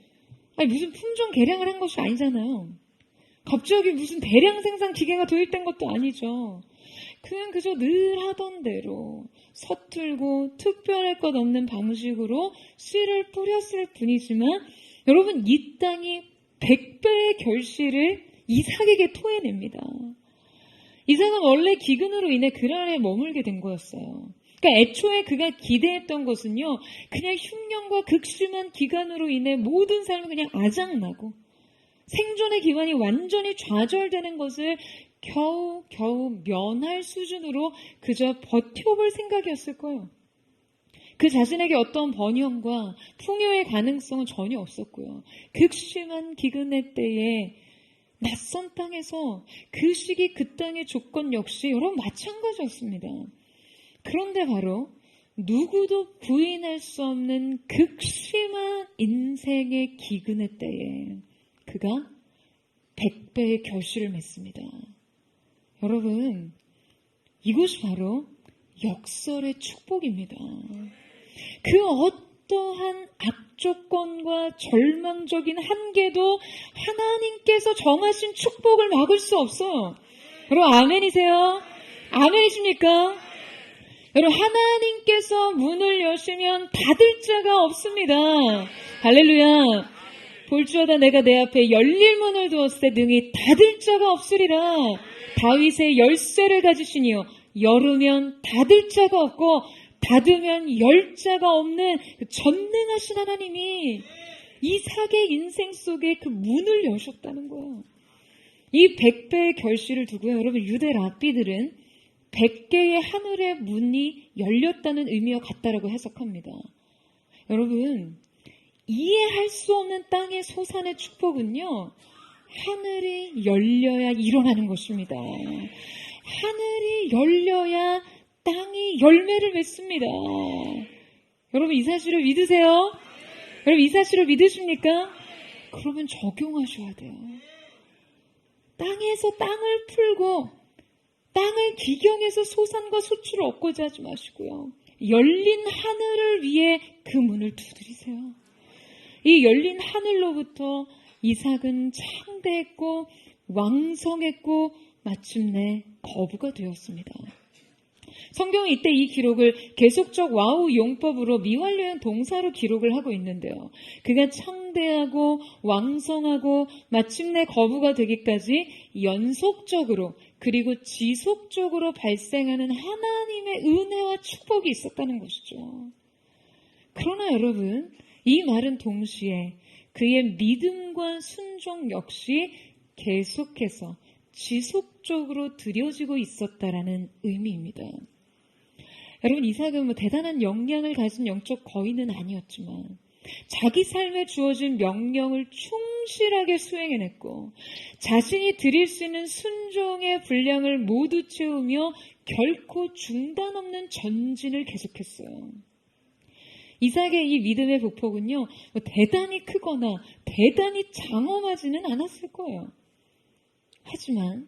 품종 개량을 한 것이 아니잖아요. 갑자기 무슨 대량 생산 기계가 도입된 것도 아니죠. 그냥 그저 늘 하던 대로 서툴고 특별할 것 없는 방식으로 씨를 뿌렸을 뿐이지만 여러분 이 땅이 100배의 결실을 이삭에게 토해냅니다. 이삭은 원래 기근으로 인해 그랄에 머물게 된 거였어요. 그러니까 애초에 그가 기대했던 것은요, 그냥 흉년과 극심한 기간으로 인해 모든 삶이 그냥 아작나고 생존의 기반이 완전히 좌절되는 것을 겨우 면할 수준으로 그저 버텨볼 생각이었을 거예요. 그 자신에게 어떤 번영과 풍요의 가능성은 전혀 없었고요. 극심한 기근의 때에 낯선 땅에서 그 시기 그 땅의 조건 역시 여러분 마찬가지였습니다. 그런데 바로 누구도 부인할 수 없는 극심한 인생의 기근의 때에 그가 100배의 결실을 맺습니다. 여러분, 이것이 바로 역설의 축복입니다. 그 어떠한 악조건과 절망적인 한계도 하나님께서 정하신 축복을 막을 수 없어요. 여러분 아멘이세요? 아멘이십니까? 여러분 하나님께서 문을 여시면 닫을 자가 없습니다. 할렐루야. 볼지어다 내가 내 앞에 열릴 문을 두었을 때 능히 닫을 자가 없으리라. 다윗의 열쇠를 가지시니요 열으면 닫을 자가 없고 닫으면 열 자가 없는 그 전능하신 하나님이 이삭의 인생 속에 그 문을 여셨다는 거예요. 이 100배의 결실을 두고요. 여러분 유대 랍비들은 100개의 하늘의 문이 열렸다는 의미와 같다라고 해석합니다. 여러분 이해할 수 없는 땅의 소산의 축복은요. 하늘이 열려야 일어나는 것입니다. 하늘이 열려야 땅이 열매를 맺습니다. 여러분 이 사실을 믿으세요? 여러분 이 사실을 믿으십니까? 그러면 적용하셔야 돼요. 땅에서 땅을 풀고 땅을 기경해서 소산과 소출을 얻고자 하지 마시고요. 열린 하늘을 위해 그 문을 두드리세요. 이 열린 하늘로부터 이삭은 창대했고 왕성했고 마침내 거부가 되었습니다. 성경은 이때 이 기록을 계속적 와우 용법으로 미완료형 동사로 기록을 하고 있는데요. 그가 창대하고 왕성하고 마침내 거부가 되기까지 연속적으로 그리고 지속적으로 발생하는 하나님의 은혜와 축복이 있었다는 것이죠. 그러나 여러분 이 말은 동시에 그의 믿음과 순종 역시 계속해서 지속적으로 드려지고 있었다라는 의미입니다. 여러분 이삭은 대단한 역량을 가진 영적 거인은 아니었지만 자기 삶에 주어진 명령을 충실하게 수행해냈고 자신이 드릴 수 있는 순종의 분량을 모두 채우며 결코 중단 없는 전진을 계속했어요. 이삭의 이 믿음의 보폭은요, 대단히 크거나 대단히 장엄하지는 않았을 거예요. 하지만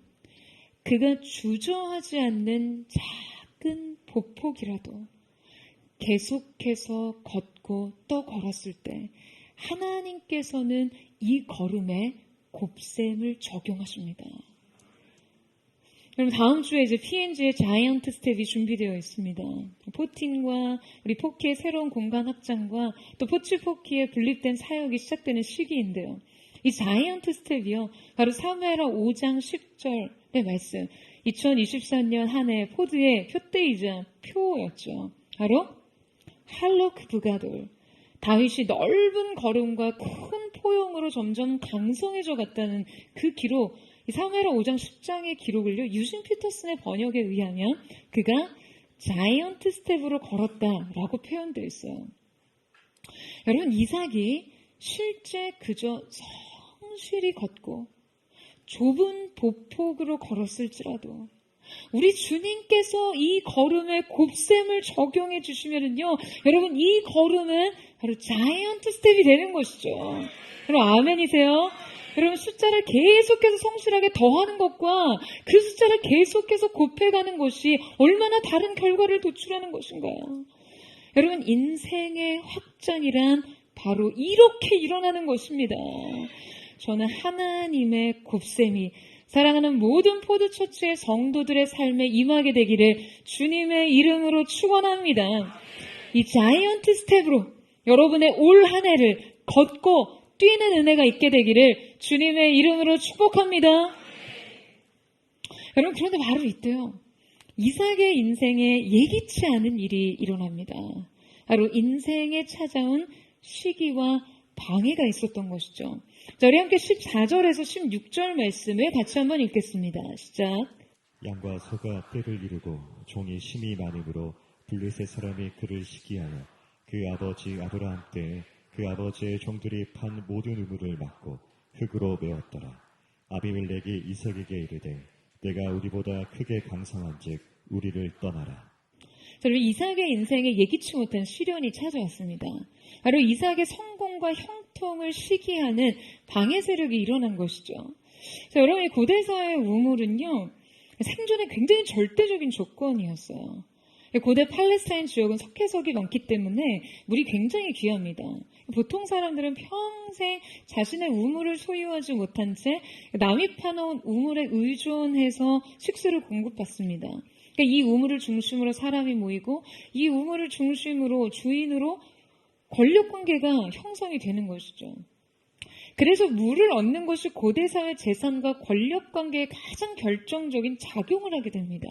그가 주저하지 않는 작은 보폭이라도 계속해서 걷고 또 걸었을 때 하나님께서는 이 걸음에 곱셈을 적용하십니다. 그럼 다음 주에 이제 P&G의 자이언트 스텝이 준비되어 있습니다. 포틴과 우리 포키의 새로운 공간 확장과 또 포치포키의 분립된 사역이 시작되는 시기인데요. 이 자이언트 스텝이요. 바로 사무엘하 5장 10절의 말씀. 2024년 한 해 포드의 표대이자 표였죠. 바로 할록 부가돌. 다윗이 넓은 걸음과 큰 포용으로 점점 강성해져 갔다는 그 기록, 이 사무엘하 5장 10장의 기록을요, 유진 피터슨의 번역에 의하면 그가 자이언트 스텝으로 걸었다라고 표현되어 있어요. 여러분, 이삭이 실제 그저 성실히 걷고 좁은 보폭으로 걸었을지라도 우리 주님께서 이 걸음에 곱셈을 적용해 주시면은요, 여러분, 이 걸음은 바로 자이언트 스텝이 되는 것이죠. 여러분, 아멘이세요? 여러분, 숫자를 계속해서 성실하게 더하는 것과 그 숫자를 계속해서 곱해가는 것이 얼마나 다른 결과를 도출하는 것인가요? 여러분, 인생의 확장이란 바로 이렇게 일어나는 것입니다. 저는 하나님의 곱셈이 사랑하는 모든 포드처치의 성도들의 삶에 임하게 되기를 주님의 이름으로 축원합니다. 이 자이언트 스텝으로 여러분의 올 한 해를 걷고 뛰는 은혜가 있게 되기를 주님의 이름으로 축복합니다. 여러분, 그런데 바로 이때요, 이삭의 인생에 예기치 않은 일이 일어납니다. 바로 인생에 찾아온 시기와 방해가 있었던 것이죠. 자, 우리 함께 14절에서 16절 말씀을 같이 한번 읽겠습니다. 시작. 양과 소가 떼를 이루고 종이 심이 많음으로 블레셋 사람이 그를 시기하여 그 아버지 아브라함 때에 그 아버지의 종들이 판 모든 우물을 막고 흙으로 메웠더라. 아비멜렉이 이삭에게 이르되 내가 우리보다 크게 강성한즉 우리를 떠나라. 자, 우리 이삭의 인생에 예기치 못한 시련이 찾아왔습니다. 바로 이삭의 성공과 형통을 시기하는 방해 세력이 일어난 것이죠. 자, 여러분, 이 고대사의 우물은요, 생존에 굉장히 절대적인 조건이었어요. 고대 팔레스타인 지역은 석회석이 많기 때문에 물이 굉장히 귀합니다. 보통 사람들은 평생 자신의 우물을 소유하지 못한 채 남이 파놓은 우물에 의존해서 식수를 공급받습니다. 그러니까 이 우물을 중심으로 사람이 모이고 이 우물을 중심으로 주인으로 권력관계가 형성이 되는 것이죠. 그래서 물을 얻는 것이 고대사회 재산과 권력관계에 가장 결정적인 작용을 하게 됩니다.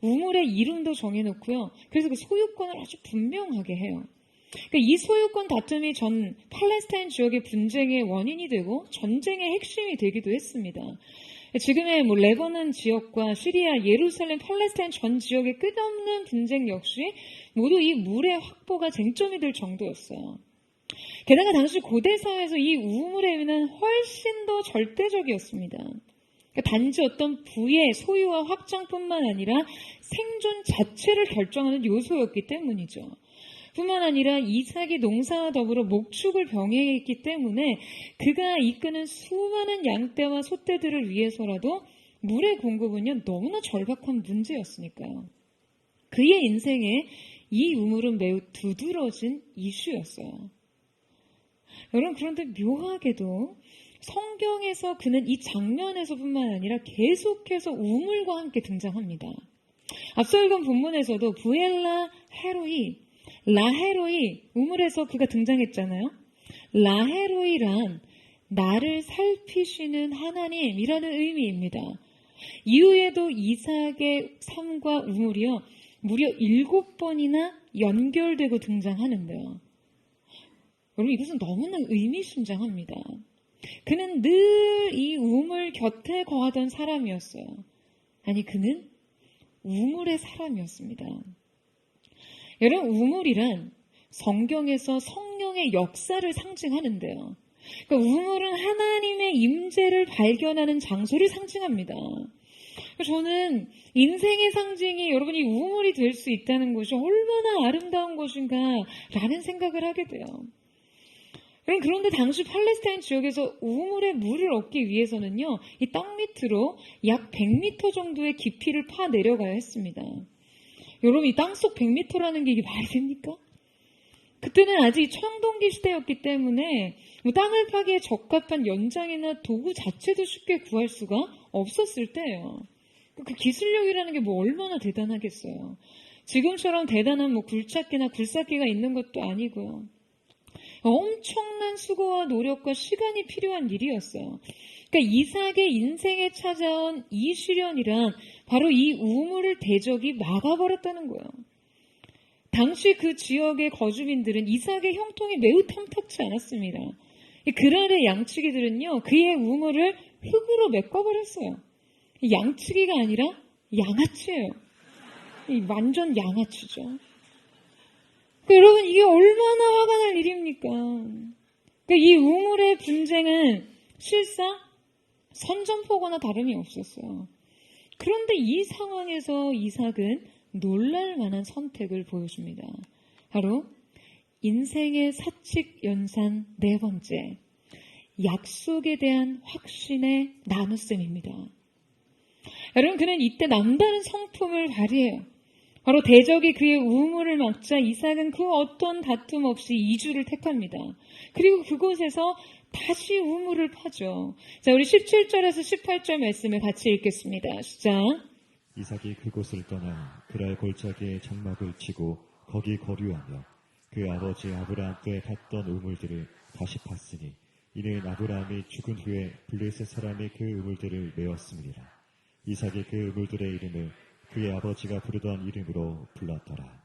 우물의 이름도 정해놓고요. 그래서 그 소유권을 아주 분명하게 해요. 그러니까 이 소유권 다툼이 전 팔레스타인 지역의 분쟁의 원인이 되고 전쟁의 핵심이 되기도 했습니다. 지금의 레바논 지역과 시리아, 예루살렘, 팔레스타인 전 지역의 끝없는 분쟁 역시 모두 이 물의 확보가 쟁점이 될 정도였어요. 게다가 당시 고대 사회에서 이 우물의 의미는 훨씬 더 절대적이었습니다. 그러니까 단지 어떤 부의 소유와 확장뿐만 아니라 생존 자체를 결정하는 요소였기 때문이죠. 뿐만 아니라 이삭이 농사와 더불어 목축을 병행했기 때문에 그가 이끄는 수많은 양떼와 소떼들을 위해서라도 물의 공급은요, 너무나 절박한 문제였으니까요. 그의 인생에 이 우물은 매우 두드러진 이슈였어요. 여러분, 그런데 묘하게도 성경에서 그는 이 장면에서뿐만 아니라 계속해서 우물과 함께 등장합니다. 앞서 읽은 본문에서도 부엘라 헤로이, 라헤로이, 우물에서 그가 등장했잖아요. 라헤로이란 나를 살피시는 하나님이라는 의미입니다. 이후에도 이삭의 삶과 우물이요, 무려 7번이나 연결되고 등장하는데요. 여러분, 이것은 너무나 의미심장합니다. 그는 늘 이 우물 곁에 거하던 사람이었어요. 아니, 그는 우물의 사람이었습니다. 여러분, 우물이란 성경에서 성령의 역사를 상징하는데요. 그러니까 우물은 하나님의 임재를 발견하는 장소를 상징합니다. 저는 인생의 상징이 여러분이 우물이 될 수 있다는 것이 얼마나 아름다운 것인가 라는 생각을 하게 돼요. 그런데 당시 팔레스타인 지역에서 우물의 물을 얻기 위해서는요, 이 땅 밑으로 약 100m 정도의 깊이를 파 내려가야 했습니다. 여러분, 이 땅속 100m라는 게 이게 말이 됩니까? 그때는 아직 청동기 시대였기 때문에 땅을 파기에 적합한 연장이나 도구 자체도 쉽게 구할 수가 없었을 때예요. 그 기술력이라는 게 얼마나 대단하겠어요. 지금처럼 대단한 굴착기나 굴삭기가 있는 것도 아니고요. 엄청난 수고와 노력과 시간이 필요한 일이었어요. 그러니까 이삭의 인생에 찾아온 이 시련이란 바로 이 우물을 대적이 막아버렸다는 거예요. 당시 그 지역의 거주민들은 이삭의 형통이 매우 탐탁치 않았습니다. 이 그랄의 양치기들은요, 그의 우물을 흙으로 메꿔버렸어요. 양치기가 아니라 양아치예요. 완전 양아치죠. 그러니까 여러분, 이게 얼마나 화가 날 일입니까? 그러니까 이 우물의 분쟁은 실상 선전포고나 다름이 없었어요. 그런데 이 상황에서 이삭은 놀랄 만한 선택을 보여줍니다. 바로 인생의 사칙 연산 네 번째, 약속에 대한 확신의 나눗셈입니다. 여러분, 그는 이때 남다른 성품을 발휘해요. 바로 대적이 그의 우물을 막자 이삭은 그 어떤 다툼 없이 이주를 택합니다. 그리고 그곳에서 다시 우물을 파죠. 자, 우리 17절에서 18절 말씀을 같이 읽겠습니다. 시작. 이삭이 그곳을 떠나 그랄 골짜기에 장막을 치고 거기 거류하며 그 아버지 아브라함 때 갔던 우물들을 다시 팠으니 이는 아브라함이 죽은 후에 블레셋 사람이 그 우물들을 메웠습니다. 이삭이 그 우물들의 이름을 그의 아버지가 부르던 이름으로 불렀더라.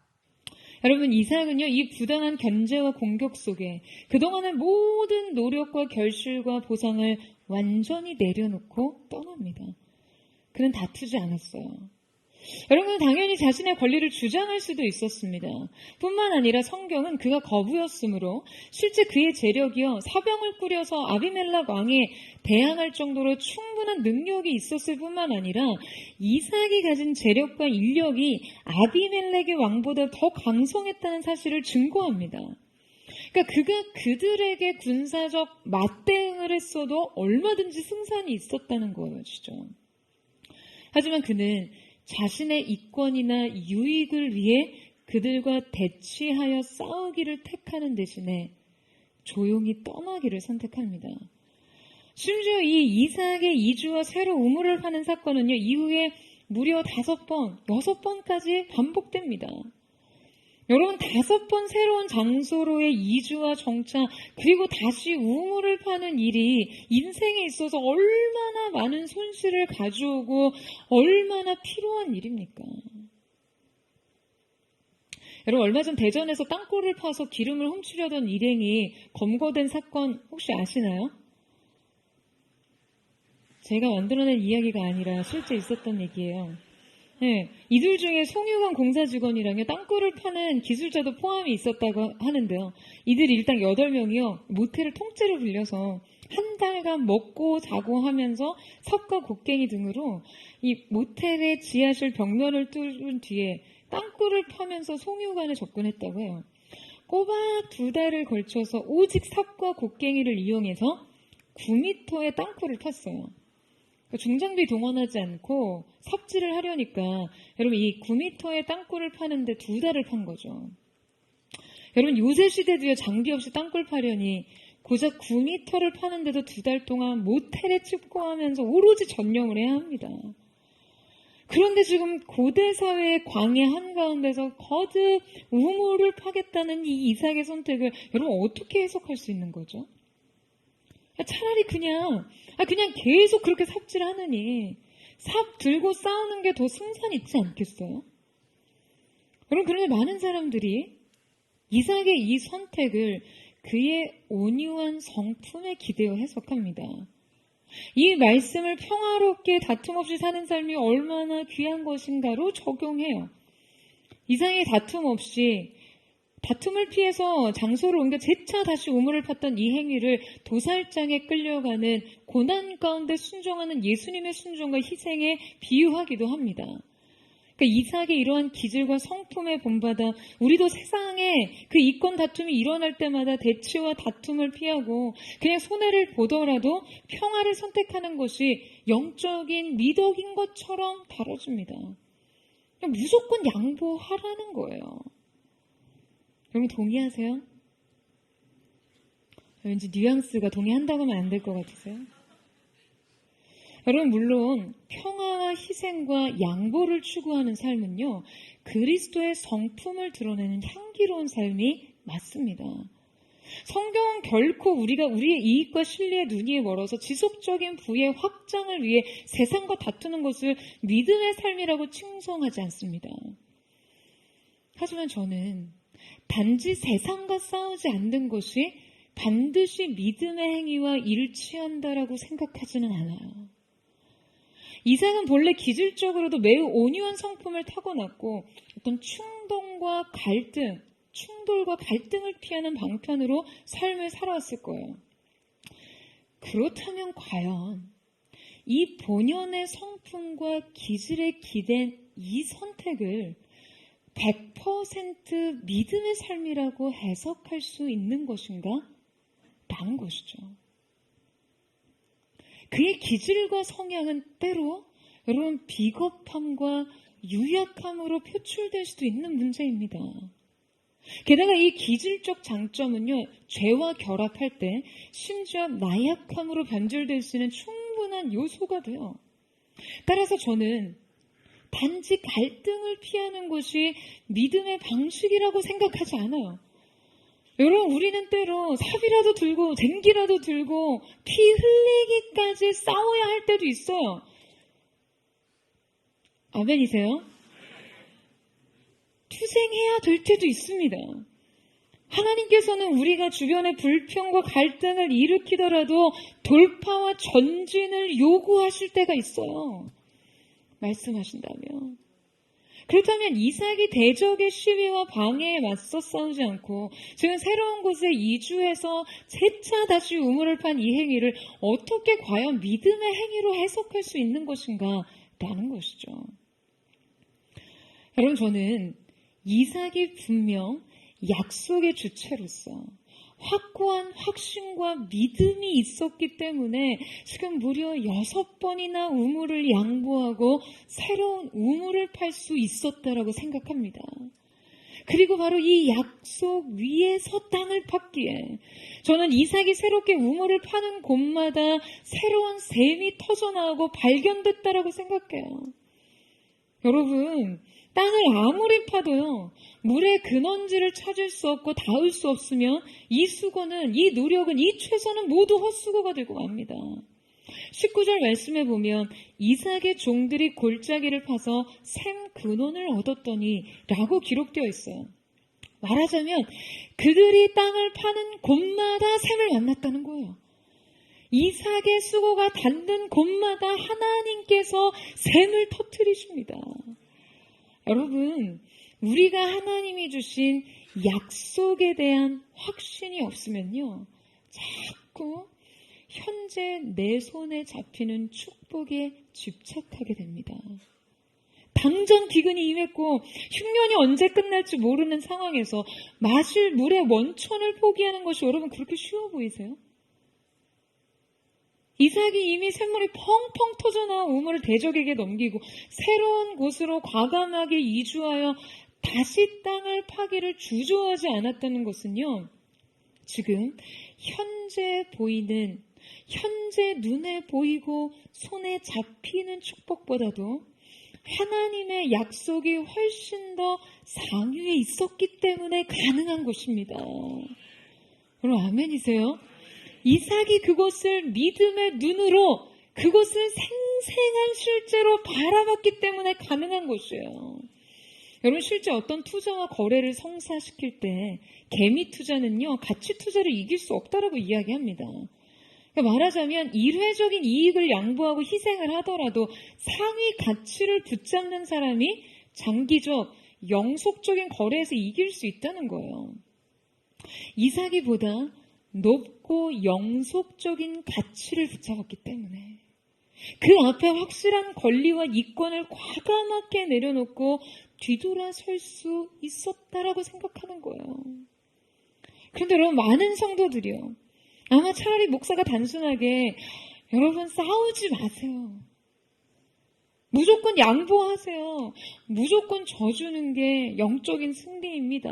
여러분, 이삭은요, 이 부당한 견제와 공격 속에 그동안의 모든 노력과 결실과 보상을 완전히 내려놓고 떠납니다. 그는 다투지 않았어요. 여러분, 당연히 자신의 권리를 주장할 수도 있었습니다. 뿐만 아니라 성경은 그가 거부였으므로 실제 그의 재력이요, 사병을 꾸려서 아비멜렉 왕에 대항할 정도로 충분한 능력이 있었을 뿐만 아니라 이삭이 가진 재력과 인력이 아비멜렉의 왕보다 더 강성했다는 사실을 증거합니다. 그러니까 그가 그들에게 군사적 맞대응을 했어도 얼마든지 승산이 있었다는 것이죠. 하지만 그는 자신의 이권이나 유익을 위해 그들과 대치하여 싸우기를 택하는 대신에 조용히 떠나기를 선택합니다. 심지어 이 이삭의 이주와 새로 우물을 파는 사건은요, 이후에 무려 5번, 6번까지 반복됩니다. 여러분, 5번 새로운 장소로의 이주와 정착, 그리고 다시 우물을 파는 일이 인생에 있어서 얼마나 많은 손실을 가져오고 얼마나 필요한 일입니까? 여러분, 얼마 전 대전에서 땅굴을 파서 기름을 훔치려던 일행이 검거된 사건 혹시 아시나요? 제가 만들어낸 이야기가 아니라 실제 있었던 얘기예요. 네, 이들 중에 송유관 공사 직원이랑요, 땅굴을 파는 기술자도 포함이 있었다고 하는데요. 이들이 일단 8명이요, 모텔을 통째로 빌려서 한 달간 먹고 자고 하면서 삽과 곡괭이 등으로 이 모텔의 지하실 벽면을 뚫은 뒤에 땅굴을 파면서 송유관에 접근했다고 해요. 꼬박 2달을 걸쳐서 오직 삽과 곡괭이를 이용해서 9m의 땅굴을 팠어요. 중장비 동원하지 않고 삽질을 하려니까 여러분, 이 9m의 땅굴을 파는데 2달을 판 거죠. 여러분, 요새 시대도요, 장비 없이 땅굴 파려니 고작 9m를 파는데도 2달 동안 모텔에 칩고하면서 오로지 전념을 해야 합니다. 그런데 지금 고대 사회의 광야 한가운데서 거듭 우물을 파겠다는 이 이삭의 선택을 여러분 어떻게 해석할 수 있는 거죠? 차라리 그냥 계속 그렇게 삽질하느니 삽 들고 싸우는 게 더 승산 있지 않겠어요? 여러분, 그런데 많은 사람들이 이삭의 이 선택을 그의 온유한 성품에 기대어 해석합니다. 이 말씀을 평화롭게 다툼 없이 사는 삶이 얼마나 귀한 것인가로 적용해요. 이상의 다툼 없이 다툼을 피해서 장소를 옮겨 재차 다시 우물을 팠던 이 행위를 도살장에 끌려가는 고난 가운데 순종하는 예수님의 순종과 희생에 비유하기도 합니다. 그러니까 이삭의 이러한 기질과 성품에 본받아 우리도 세상에 그 이권 다툼이 일어날 때마다 대치와 다툼을 피하고 그냥 손해를 보더라도 평화를 선택하는 것이 영적인 미덕인 것처럼 다뤄집니다. 그냥 무조건 양보하라는 거예요. 여러분 동의하세요? 왠지 뉘앙스가 동의한다고 하면 안 될 것 같으세요? 여러분, 물론 평화와 희생과 양보를 추구하는 삶은요, 그리스도의 성품을 드러내는 향기로운 삶이 맞습니다. 성경은 결코 우리가 우리의 이익과 신뢰의 눈이 멀어서 지속적인 부의 확장을 위해 세상과 다투는 것을 믿음의 삶이라고 칭송하지 않습니다. 하지만 저는 단지 세상과 싸우지 않는 것이 반드시 믿음의 행위와 일치한다라고 생각하지는 않아요. 이삭은 본래 기질적으로도 매우 온유한 성품을 타고났고 어떤 충돌과 갈등을 피하는 방편으로 삶을 살아왔을 거예요. 그렇다면 과연 이 본연의 성품과 기질에 기댄 이 선택을 100% 믿음의 삶이라고 해석할 수 있는 것인가? 라는 것이죠. 그의 기질과 성향은 때로 여러분 비겁함과 유약함으로 표출될 수도 있는 문제입니다. 게다가 이 기질적 장점은요, 죄와 결합할 때 심지어 나약함으로 변질될 수 있는 충분한 요소가 돼요. 따라서 저는 단지 갈등을 피하는 것이 믿음의 방식이라고 생각하지 않아요. 여러분, 우리는 때로 삽이라도 들고 쟁기라도 들고 피 흘리기까지 싸워야 할 때도 있어요. 아멘이세요? 투쟁해야 될 때도 있습니다. 하나님께서는 우리가 주변의 불평과 갈등을 일으키더라도 돌파와 전진을 요구하실 때가 있어요. 말씀하신다면. 그렇다면 이삭이 대적의 시위와 방해에 맞서 싸우지 않고 지금 새로운 곳에 이주해서 재차 다시 우물을 판 이 행위를 어떻게 과연 믿음의 행위로 해석할 수 있는 것인가? 라는 것이죠. 여러분, 저는 이삭이 분명 약속의 주체로서 확고한 확신과 믿음이 있었기 때문에 지금 무려 6번이나 우물을 양보하고 새로운 우물을 팔 수 있었다라고 생각합니다. 그리고 바로 이 약속 위에서 땅을 팠기에 저는 이삭이 새롭게 우물을 파는 곳마다 새로운 샘이 터져나오고 발견됐다라고 생각해요. 여러분, 땅을 아무리 파도요, 물의 근원지를 찾을 수 없고 닿을 수 없으면 이 수고는, 이 노력은, 이 최선은 모두 헛수고가 되고 맙니다. 19절 말씀에 보면 이삭의 종들이 골짜기를 파서 샘 근원을 얻었더니 라고 기록되어 있어요. 말하자면 그들이 땅을 파는 곳마다 샘을 만났다는 거예요. 이삭의 수고가 닿는 곳마다 하나님께서 샘을 터뜨리십니다. 여러분, 우리가 하나님이 주신 약속에 대한 확신이 없으면요, 자꾸 현재 내 손에 잡히는 축복에 집착하게 됩니다. 당장 기근이 임했고 흉년이 언제 끝날지 모르는 상황에서 마실 물의 원천을 포기하는 것이 여러분 그렇게 쉬워 보이세요? 이삭이 이미 샘물이 펑펑 터져나온 우물을 대적에게 넘기고 새로운 곳으로 과감하게 이주하여 다시 땅을 파기를 주저하지 않았다는 것은요, 지금 현재 보이는, 현재 눈에 보이고 손에 잡히는 축복보다도 하나님의 약속이 훨씬 더 상위에 있었기 때문에 가능한 것입니다. 여러분, 아멘이세요? 이삭이 그것을 믿음의 눈으로, 그것을 생생한 실제로 바라봤기 때문에 가능한 것이에요. 여러분, 실제 어떤 투자와 거래를 성사시킬 때 개미 투자는요, 가치 투자를 이길 수 없다라고 이야기합니다. 그러니까 말하자면 일회적인 이익을 양보하고 희생을 하더라도 상위 가치를 붙잡는 사람이 장기적, 영속적인 거래에서 이길 수 있다는 거예요. 이삭이 보다 높고 영속적인 가치를 붙잡았기 때문에 그 앞에 확실한 권리와 이권을 과감하게 내려놓고 뒤돌아설 수 있었다라고 생각하는 거예요. 그런데 여러분, 많은 성도들이요, 아마 차라리 목사가 단순하게 여러분 싸우지 마세요. 무조건 양보하세요. 무조건 져주는 게 영적인 승리입니다.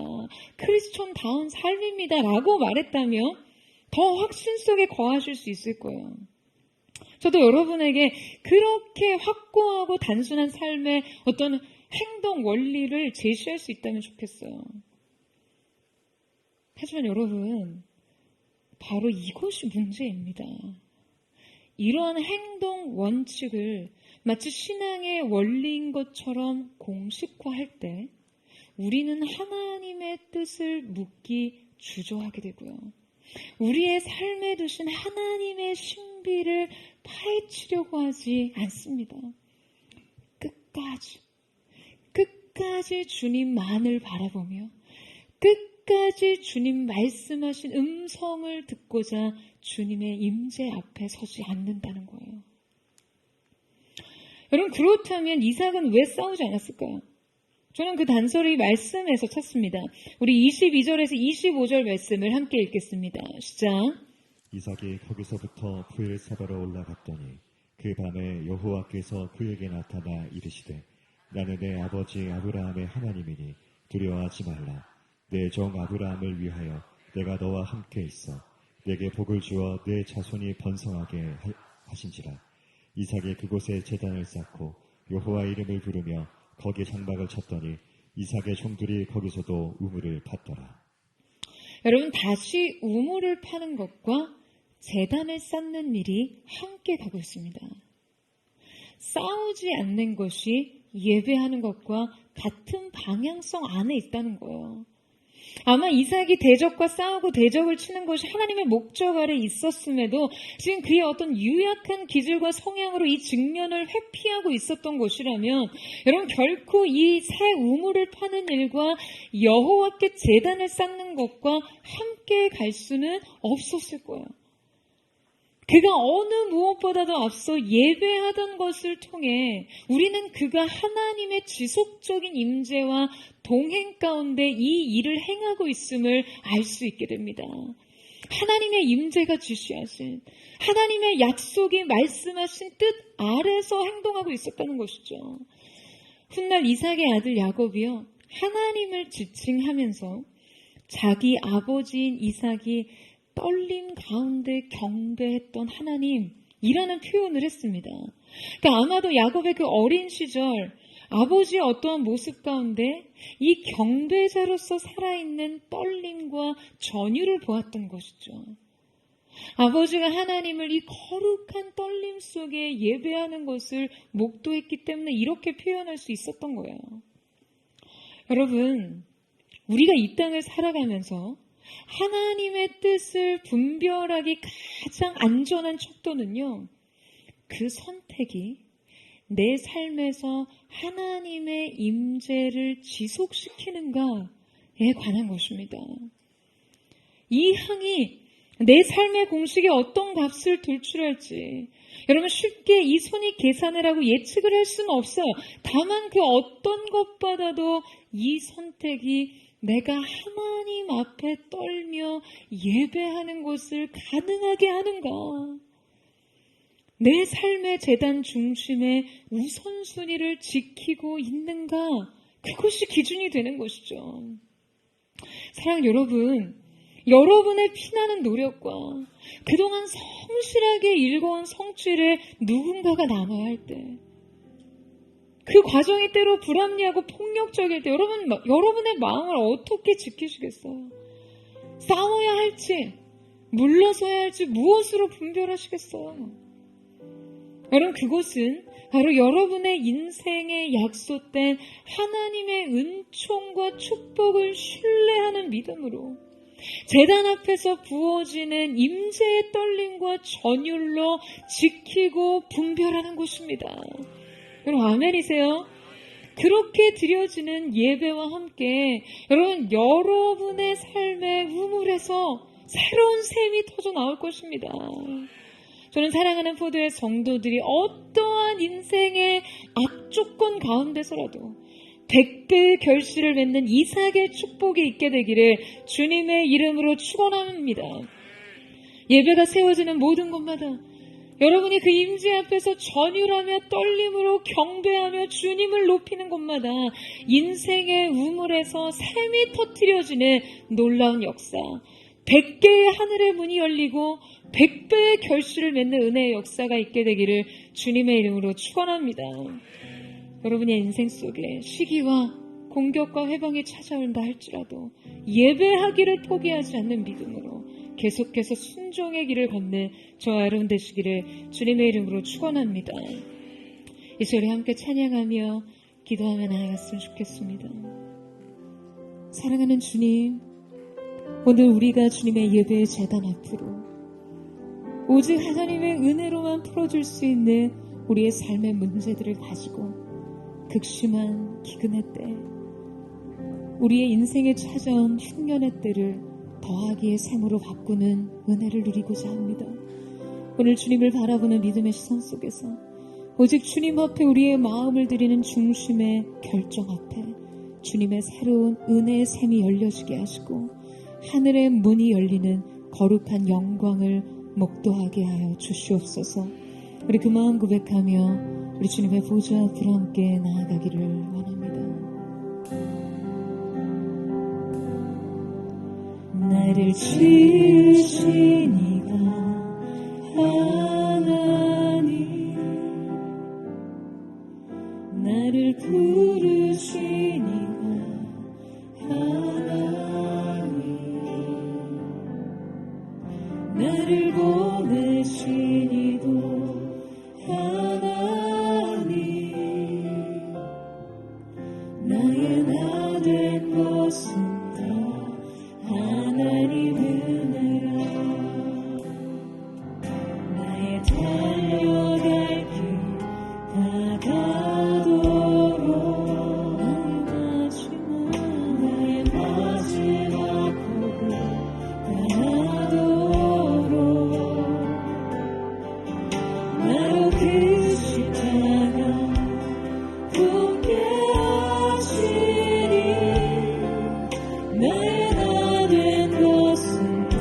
크리스천다운 삶입니다. 라고 말했다면 더 확신 속에 거하실 수 있을 거예요. 저도 여러분에게 그렇게 확고하고 단순한 삶의 어떤 행동 원리를 제시할 수 있다면 좋겠어요. 하지만 여러분, 바로 이것이 문제입니다. 이러한 행동 원칙을 마치 신앙의 원리인 것처럼 공식화할 때 우리는 하나님의 뜻을 묻기 주저하게 되고요. 우리의 삶에 두신 하나님의 신비를 파헤치려고 하지 않습니다. 끝까지 주님만을 바라보며 끝까지 주님 말씀하신 음성을 듣고자 주님의 임재 앞에 서지 않는다는 거예요. 여러분, 그렇다면 이삭은 왜 싸우지 않았을까요? 저는 그 단서를 이 말씀에서 찾습니다. 우리 22절에서 25절 말씀을 함께 읽겠습니다. 시작. 이삭이 거기서부터 브엘사바로 올라갔더니 그 밤에 여호와께서 그에게 나타나 이르시되 나는 내 아버지 아브라함의 하나님이니 두려워하지 말라. 내 종 아브라함을 위하여 내가 너와 함께 있어 내게 복을 주어 내 자손이 번성하게 하신지라. 이삭이 그곳에 제단을 쌓고 여호와 이름을 부르며 거기에 장막을 쳤더니 이삭의 종들이 거기서도 우물을 팠더라. 여러분, 다시 우물을 파는 것과 제단을 쌓는 일이 함께 가고 있습니다. 싸우지 않는 것이 예배하는 것과 같은 방향성 안에 있다는 거예요. 아마 이삭이 대적과 싸우고 대적을 치는 것이 하나님의 목적 아래 있었음에도 지금 그의 어떤 유약한 기질과 성향으로 이 직면을 회피하고 있었던 것이라면 여러분, 결코 이 새 우물을 파는 일과 여호와께 제단을 쌓는 것과 함께 갈 수는 없었을 거예요. 그가 어느 무엇보다도 앞서 예배하던 것을 통해 우리는 그가 하나님의 지속적인 임재와 동행 가운데 이 일을 행하고 있음을 알 수 있게 됩니다. 하나님의 임재가 지시하신, 하나님의 약속이 말씀하신 뜻 아래서 행동하고 있었다는 것이죠. 훗날 이삭의 아들 야곱이요, 하나님을 지칭하면서 자기 아버지인 이삭이 떨림 가운데 경배했던 하나님이라는 표현을 했습니다. 그러니까 아마도 야곱의 그 어린 시절 아버지의 어떠한 모습 가운데 이 경배자로서 살아있는 떨림과 전율을 보았던 것이죠. 아버지가 하나님을 이 거룩한 떨림 속에 예배하는 것을 목도했기 때문에 이렇게 표현할 수 있었던 거예요. 여러분, 우리가 이 땅을 살아가면서 하나님의 뜻을 분별하기 가장 안전한 척도는요, 그 선택이 내 삶에서 하나님의 임재를 지속시키는가에 관한 것입니다. 이 향이 내 삶의 공식에 어떤 값을 돌출할지 여러분 쉽게 이 손익 계산을 하고 예측을 할 수는 없어요. 다만 그 어떤 것보다도 이 선택이 내가 하나님 앞에 떨며 예배하는 것을 가능하게 하는가? 내 삶의 재단 중심에 우선순위를 지키고 있는가? 그것이 기준이 되는 것이죠. 사랑하는 여러분, 여러분의 피나는 노력과 그동안 성실하게 일궈온 성취를 누군가가 나눠야 할 때, 그 과정이 때로 불합리하고 폭력적일 때 여러분의 마음을 어떻게 지키시겠어요? 싸워야 할지, 물러서야 할지 무엇으로 분별하시겠어요? 여러분, 그것은 바로 여러분의 인생에 약속된 하나님의 은총과 축복을 신뢰하는 믿음으로 제단 앞에서 부어지는 임재의 떨림과 전율로 지키고 분별하는 것입니다. 여러분, 아멘이세요? 그렇게 드려지는 예배와 함께 여러분, 여러분의 삶의 우물에서 새로운 샘이 터져 나올 것입니다. 저는 사랑하는 포도의 성도들이 어떠한 인생의 악조건 가운데서라도 100배의 결실을 맺는 이삭의 축복이 있게 되기를 주님의 이름으로 축원합니다. 예배가 세워지는 모든 곳마다 여러분이 그 임재 앞에서 전율하며 떨림으로 경배하며 주님을 높이는 곳마다 인생의 우물에서 샘이 터뜨려지는 놀라운 역사, 100개의 하늘의 문이 열리고 100배의 결실을 맺는 은혜의 역사가 있게 되기를 주님의 이름으로 축원합니다. 여러분의 인생 속에 시기와 공격과 회방이 찾아온다 할지라도 예배하기를 포기하지 않는 믿음으로 계속해서 순종의 길을 걷는 저와 여러분 되시기를 주님의 이름으로 축원합니다. 이 소리 함께 찬양하며 기도하며 나아갔으면 좋겠습니다. 사랑하는 주님, 오늘 우리가 주님의 예배 제단 앞으로 오직 하나님의 은혜로만 풀어줄 수 있는 우리의 삶의 문제들을 가지고 극심한 기근의 때, 우리의 인생에 찾아온 흉년의 때를 더하기의 샘으로 바꾸는 은혜를 누리고자 합니다. 오늘 주님을 바라보는 믿음의 시선 속에서 오직 주님 앞에 우리의 마음을 드리는 중심의 결정 앞에 주님의 새로운 은혜의 샘이 열려지게 하시고 하늘의 문이 열리는 거룩한 영광을 목도하게 하여 주시옵소서. 우리 그 마음 고백하며 우리 주님의 보좌 앞으로 함께 나아가기를 원합니다. 나를 지으신 이가 하나님, 나를 부르신 이가 하나님, 나를 보내신 이도 하나님, 나의 나 된 것은 다 하나님 은혜라. 나의 달려갈 길 다가도록 나의 마지막 곡을 다하도록 나로 그 십자가 굳게 하시니 나의 나 된 것은 다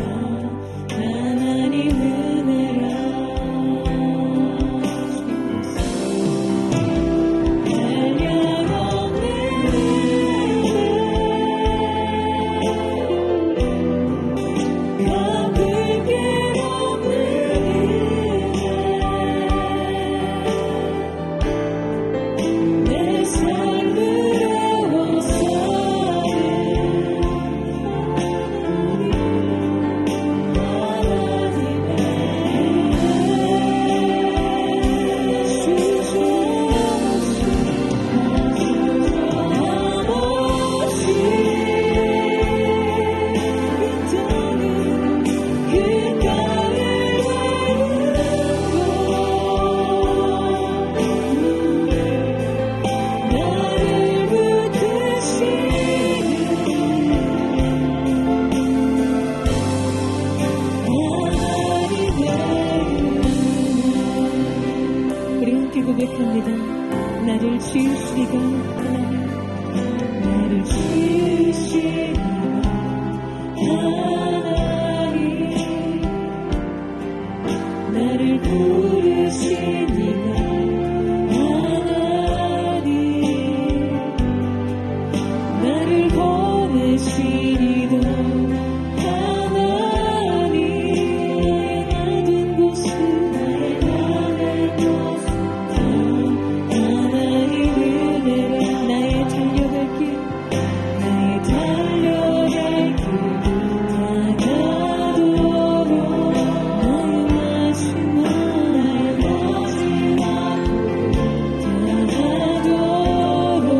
하나님 은혜라. 한량 없는 은혜, 갚을 길 없는 은혜, 내 삶을 우리 함께 고백합니다. 나를 지으시리가 하나님, 나를 지으시리가 하나님, 나를 부르시니가 하나님, 나를 보내시니도 하나님, 나의 나 된 곳은 하나님 은혜라. 나의 달려갈 길 다가도록 나의 마지막 다가도록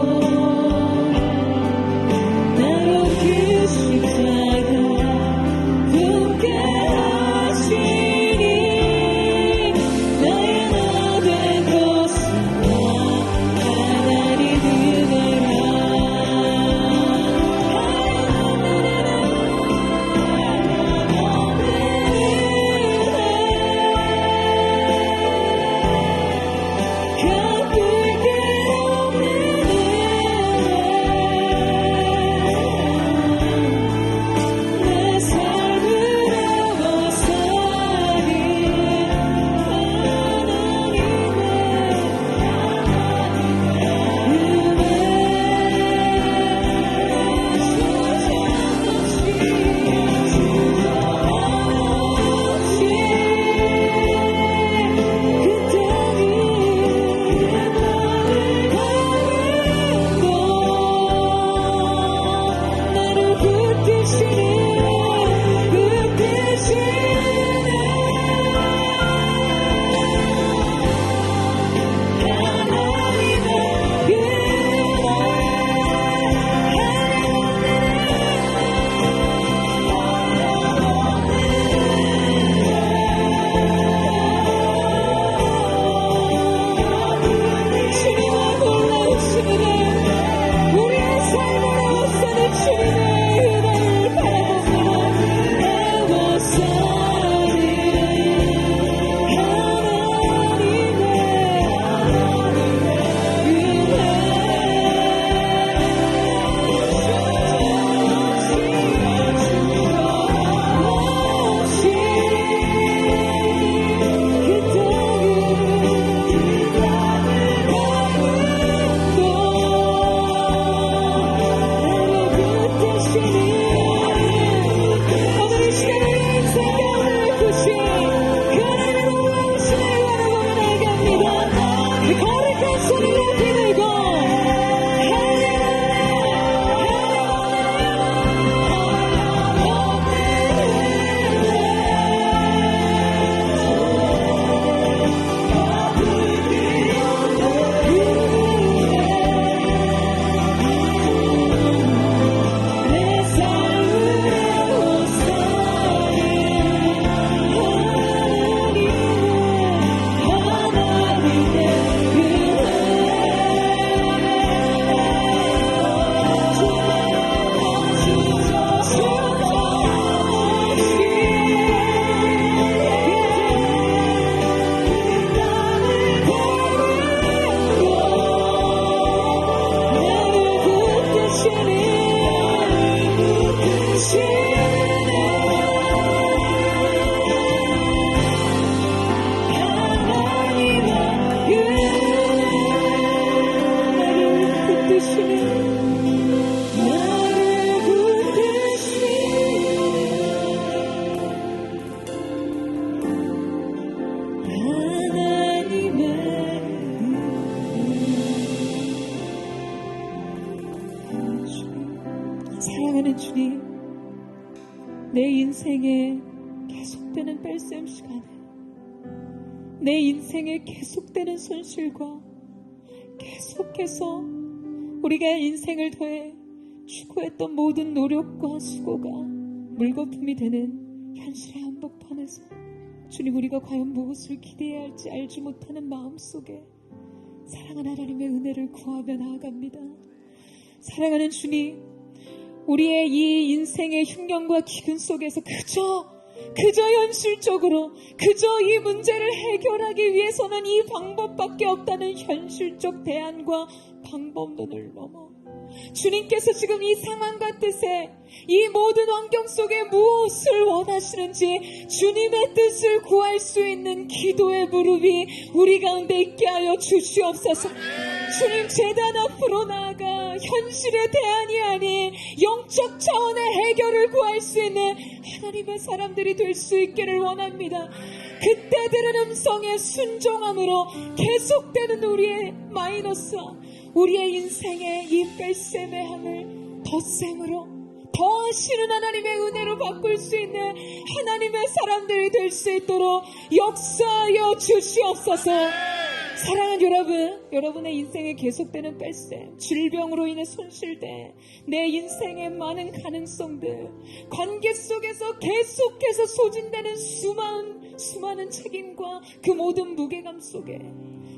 나로 그 십자가 사랑하는 주님, 내 인생에 계속되는 뺄셈 시간에, 내 인생에 계속되는 손실과 계속해서 우리가 인생을 더해 추구했던 모든 노력과 수고가 물거품이 되는 현실의 한복판에서 주님, 우리가 과연 무엇을 기대해야 할지 알지 못하는 마음속에 사랑하는 하나님의 은혜를 구하며 나아갑니다. 사랑하는 주님, 우리의 이 인생의 흉년과 기근 속에서 그저 현실적으로 그저 이 문제를 해결하기 위해서는 이 방법밖에 없다는 현실적 대안과 방법론을 넘어 주님께서 지금 이 상황과 뜻에 이 모든 환경 속에 무엇을 원하시는지 주님의 뜻을 구할 수 있는 기도의 무릎이 우리 가운데 있게 하여 주시옵소서. 주님, 제단 앞으로 나아가 현실의 대안이 아닌 영적 차원의 해결을 구할 수 있는 하나님의 사람들이 될 수 있기를 원합니다. 그때 들은 음성에 순종함으로 계속되는 우리의 마이너스와 우리의 인생의 이 뺄셈의 함을 덧셈으로 더하시는 하나님의 은혜로 바꿀 수 있는 하나님의 사람들이 될 수 있도록 역사하여 주시옵소서. 사랑하는 여러분, 여러분의 인생에 계속되는 뺄셈, 질병으로 인해 손실된 내 인생의 많은 가능성들, 관계 속에서 계속해서 소진되는 수많은 책임과 그 모든 무게감 속에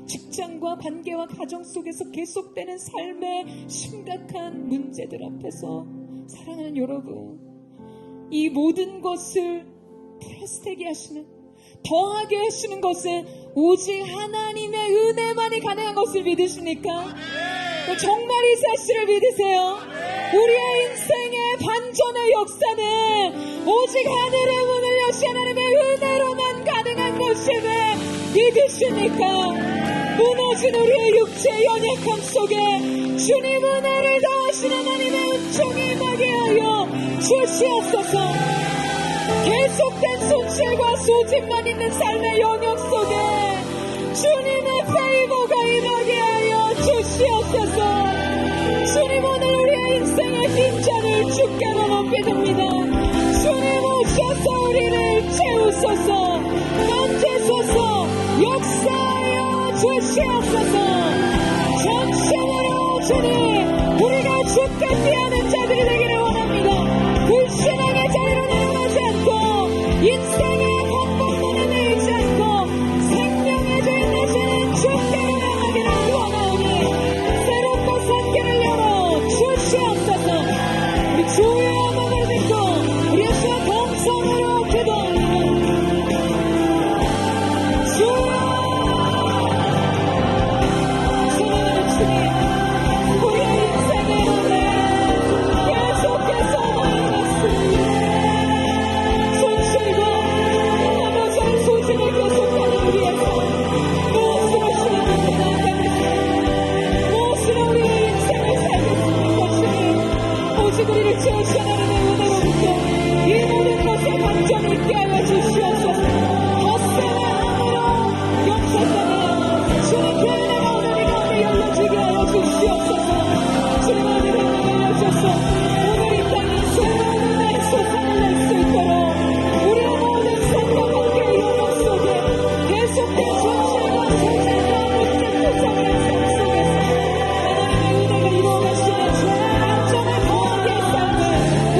직장과 관계와 가정 속에서 계속되는 삶의 심각한 문제들 앞에서 사랑하는 여러분, 이 모든 것을 플러스 되게 하시는, 더하게 하시는 것은 오직 하나님의 은혜만이 가능한 것을 믿으십니까? 정말 이 사실을 믿으세요? 우리의 인생의 반전의 역사는 오직 하늘의 문을 여신 하나님의 은혜로만 가능한 것임을 믿으십니까? 무너진 우리의 육체의 연약함 속에 주님 은혜를 더하신 하나님의 은총이 임하게 하여 주시옵소서. 계속된 손실과 소진만 있는 삶의 영역 속에 주님의 페이버가 임하게 하여 주시옵소서. 주님, 오늘 우리의 인생의 빈잔을 주께로 높이 듭니다. 주님, 오셔서 우리를 채우소서, 만지소서, 역사하여 주시옵소서. 전심으로 주님, 우리가 주께 피하는 자들이 되기를 원합니다. 불신앙의 자리로 내려가지 않고 인생의 방법론에 매이지 않고 생명의 주인 되시는 주께로 나가기를 원하오니 새롭고 산 길을 열어 주시옵소서. 우리 주의 마음을 믿고 우리 예수와 동성으로 기도합니다. 주여, 사랑하는 주님, 우리의 인생의 은혜 계속해서 마이너스 손실과 나머지 소진을 계속하는 우리의 삶, 무엇으로 신앙을 나아가는지, 무엇으로 우리의 인생을 살겠습니까? 주님, 오직 우리를 채우신 하나님의 은혜로부터 이 모든 것에 반전이 있게 하여 주시옵소서. 덧셈의 함으로 역사하며 주님의 은혜가 오늘 이 가운데 열려지게 하여 주시옵소서. 주님, 하늘의 은혜를 열려주셔서 오늘 이 땅에 새로운 은혜의 소산을 낼 수 있도록 우리의 모든 삶과 관계의 영역 속에 계속된 손실과 소진과 문제 투성이의 삶 속에서 하나님의 은혜가 이루어가시는 안정의 거하게 삶을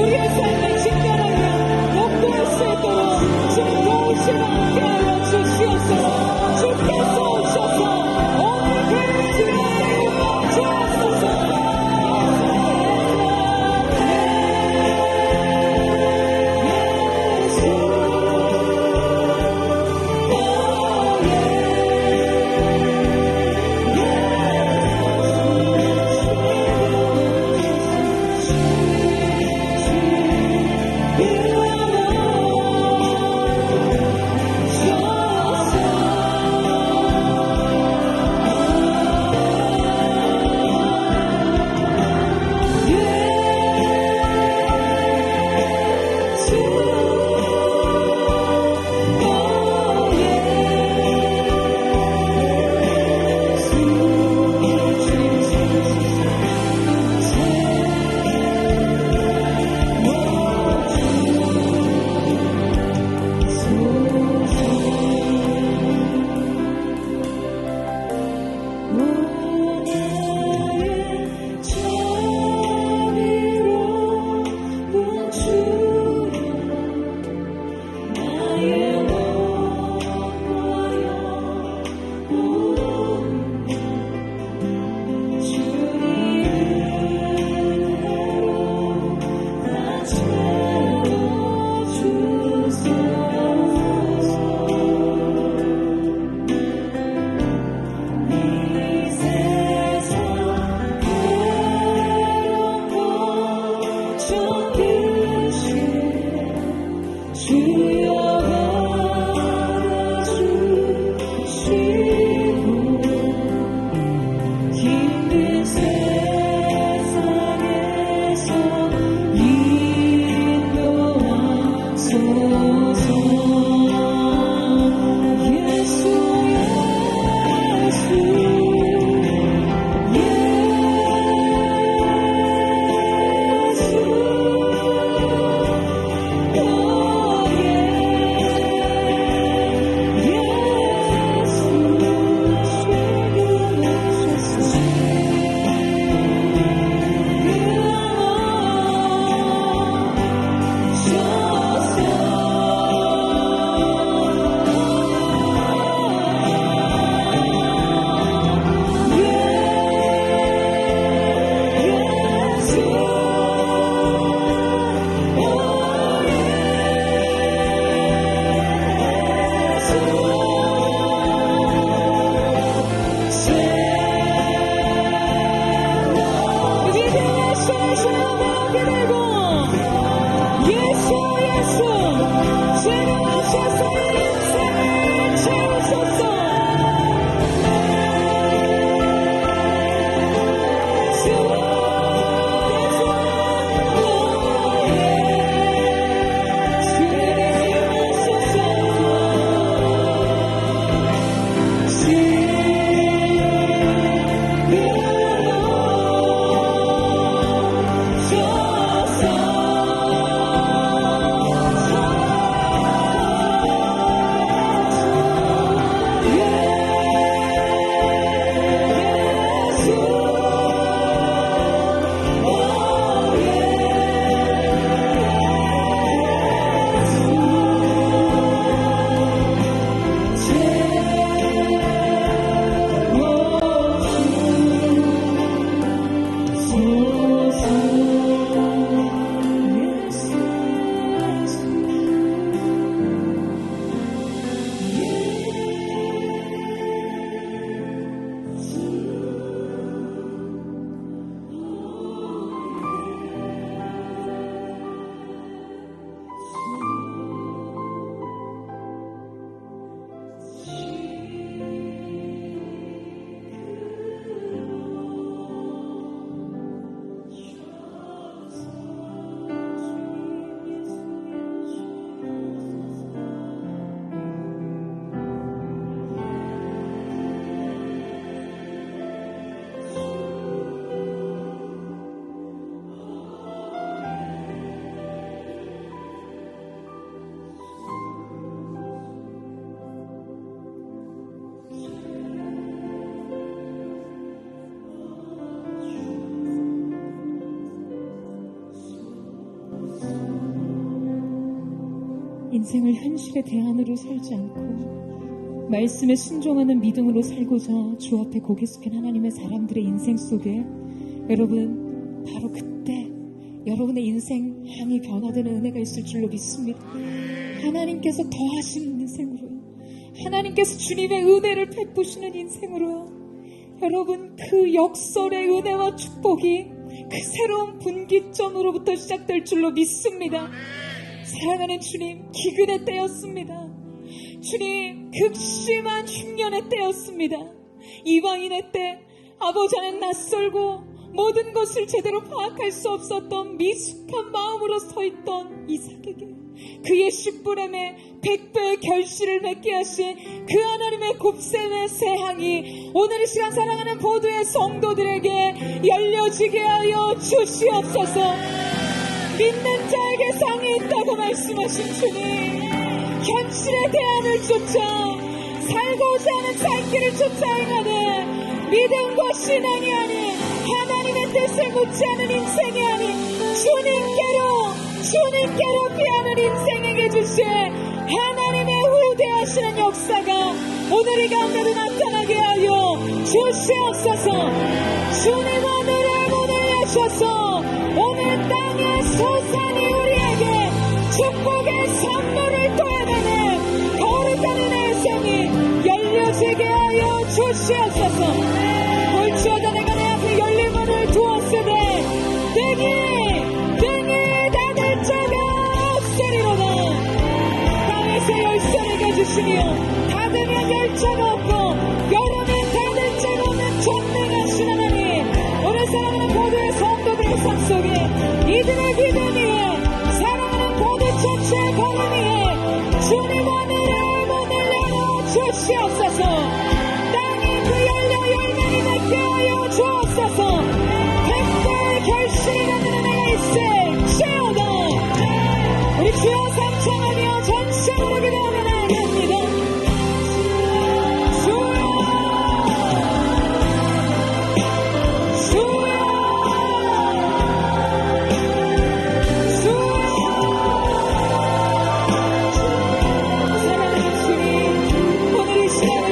우리의 삶에 직면하며 목도할 수 있도록 주님 인생을 현실의 대안으로 살지 않고 말씀에 순종하는 믿음으로 살고자 주 앞에 고개 숙인 하나님의 사람들의 인생 속에 여러분 바로 그때 여러분의 인생 향이 변화되는 은혜가 있을 줄로 믿습니다. 하나님께서 더하시는 인생으로요. 하나님께서 주님의 은혜를 베푸시는 인생으로요. 여러분 그 역설의 은혜와 축복이 그 새로운 분기점으로부터 시작될 줄로 믿습니다. 사랑하는 주님, 기근의 때였습니다. 주님, 극심한 흉년의 때였습니다. 이방인의 때, 아버지 안에 낯설고 모든 것을 제대로 파악할 수 없었던 미숙한 마음으로 서 있던 이삭에게 그의 씨뿌림에 100배의 결실을 맺게 하신 그 하나님의 곱셈의 새향이 오늘 이 시간 사랑하는 보도의 성도들에게 열려지게 하여 주시옵소서. 믿는 자에게 상이 있다고 말씀하신 주님, 현실의 대안을 쫓아 살고자 하는 살 길을 쫓아 행하는 믿음과 신앙이 아닌 하나님의 뜻을 묻지 않은 인생이 아닌 주님께로 피하는 인생에게 주실 하나님의 후대하시는 역사가 오늘 이 가운데도 나타나게 하여 주시옵소서. 주님 하늘의 문을 여셔서 오늘 땅의 소산이 우리에게 축복의 선물을 토해내는 거룩한 내 인생이 열려지게 하여 주시옵소서. 볼지어다 내가 내 앞에 열린 문을 두었으되 등이 닫을 자가 없으리로다. 땅에서 열쇠를 가지시며 닫으면 열 자가 없고 열으면 닫을 자가 없는 전능하신 하나님, 오늘 사랑하는 모두의 성도들의 삶 속에 이들의 믿음 위에 사랑하는 모든 전체의 걸음 위에 주님 오늘의 문을 열어주시옵소서. 땅이 그 열려 열매를 맺게 하여 주옵소서. 100배의 결실이 나는 은혜가 있을지어다. 우리 주여 삼창하며 전심으로 기도하며 나아갑니다. 사랑하는 주님, 오늘 이 시간에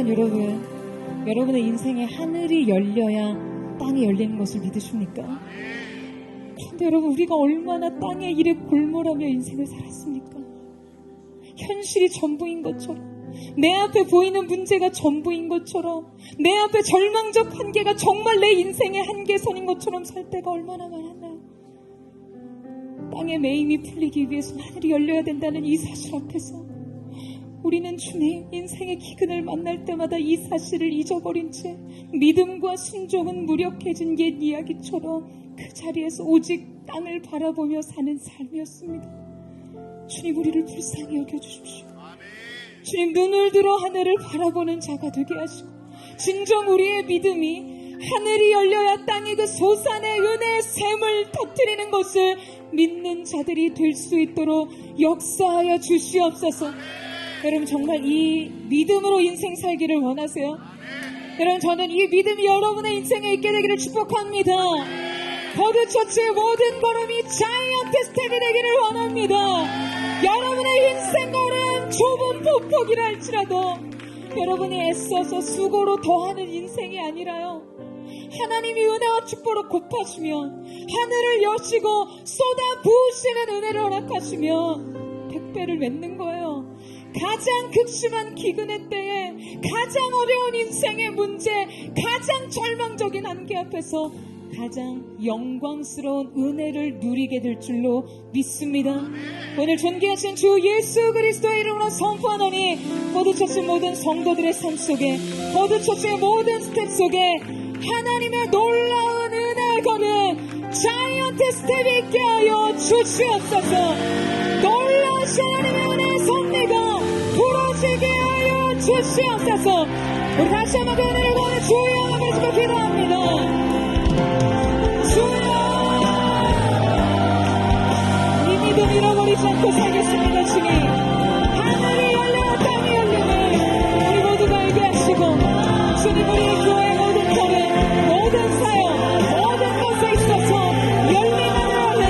사랑하는 여러분, 여러분의 인생에 하늘이 열려야 땅이 열리는 것을 믿으십니까? 그런데 여러분, 우리가 얼마나 땅에 이래 골몰하며 인생을 살았습니까? 현실이 전부인 것처럼, 내 앞에 보이는 문제가 전부인 것처럼, 내 앞에 절망적 한계가 정말 내 인생의 한계선인 것처럼 살 때가 얼마나 많았나요? 땅의 매임이 풀리기 위해서 하늘이 열려야 된다는 이 사실 앞에서 우리는 주님 인생의 기근을 만날 때마다 이 사실을 잊어버린 채 믿음과 순종은 무력해진 옛 이야기처럼 그 자리에서 오직 땅을 바라보며 사는 삶이었습니다. 주님, 우리를 불쌍히 여겨주십시오. 주님, 눈을 들어 하늘을 바라보는 자가 되게 하시고, 진정 우리의 믿음이 하늘이 열려야 땅이 그 솟아내 은혜의 샘을 터뜨리는 것을 믿는 자들이 될 수 있도록 역사하여 주시옵소서. 여러분, 정말 이 믿음으로 인생 살기를 원하세요? 여러분, 저는 이 믿음이 여러분의 인생에 있게 되기를 축복합니다. 버드처치의 모든 걸음이 자이언트 스텝이 되기를 원합니다. 여러분의 인생 걸음 좁은 폭폭이라 할지라도 여러분이 애써서 수고로 더하는 인생이 아니라요, 하나님이 은혜와 축복으로 곱하시면 하늘을 여시고 쏟아 부으시는 은혜를 허락하시면 100배를 맺는 거예요. 가장 극심한 기근의 때에, 가장 어려운 인생의 문제, 가장 절망적인 한계 앞에서 가장 영광스러운 은혜를 누리게 될 줄로 믿습니다. 오늘 존귀하신 주 예수 그리스도의 이름으로 선포하노니 버드처치 모든 성도들의 삶 속에, 버드처치의 모든 스텝 속에 하나님의 놀라운 은혜의 걸음 자이언트 스텝이 있게 하여 주시옵소서. 놀라우신 하나님의 은혜의 섭리가 부러지게 하여 주시옵소서. 우리 다시 한번 그 은혜를 구하는 주의 영광을 주고 기도합니다. 주여, 이 믿음 잃어버리지 않고 살겠습니다. 주님, 하늘이 열려 땅이 열림을 우리 모두가 알게 하시고, 주님, 우리 교회의 모든 걸음, 모든 사역, 모든 것에 있어서 열린 하늘 안에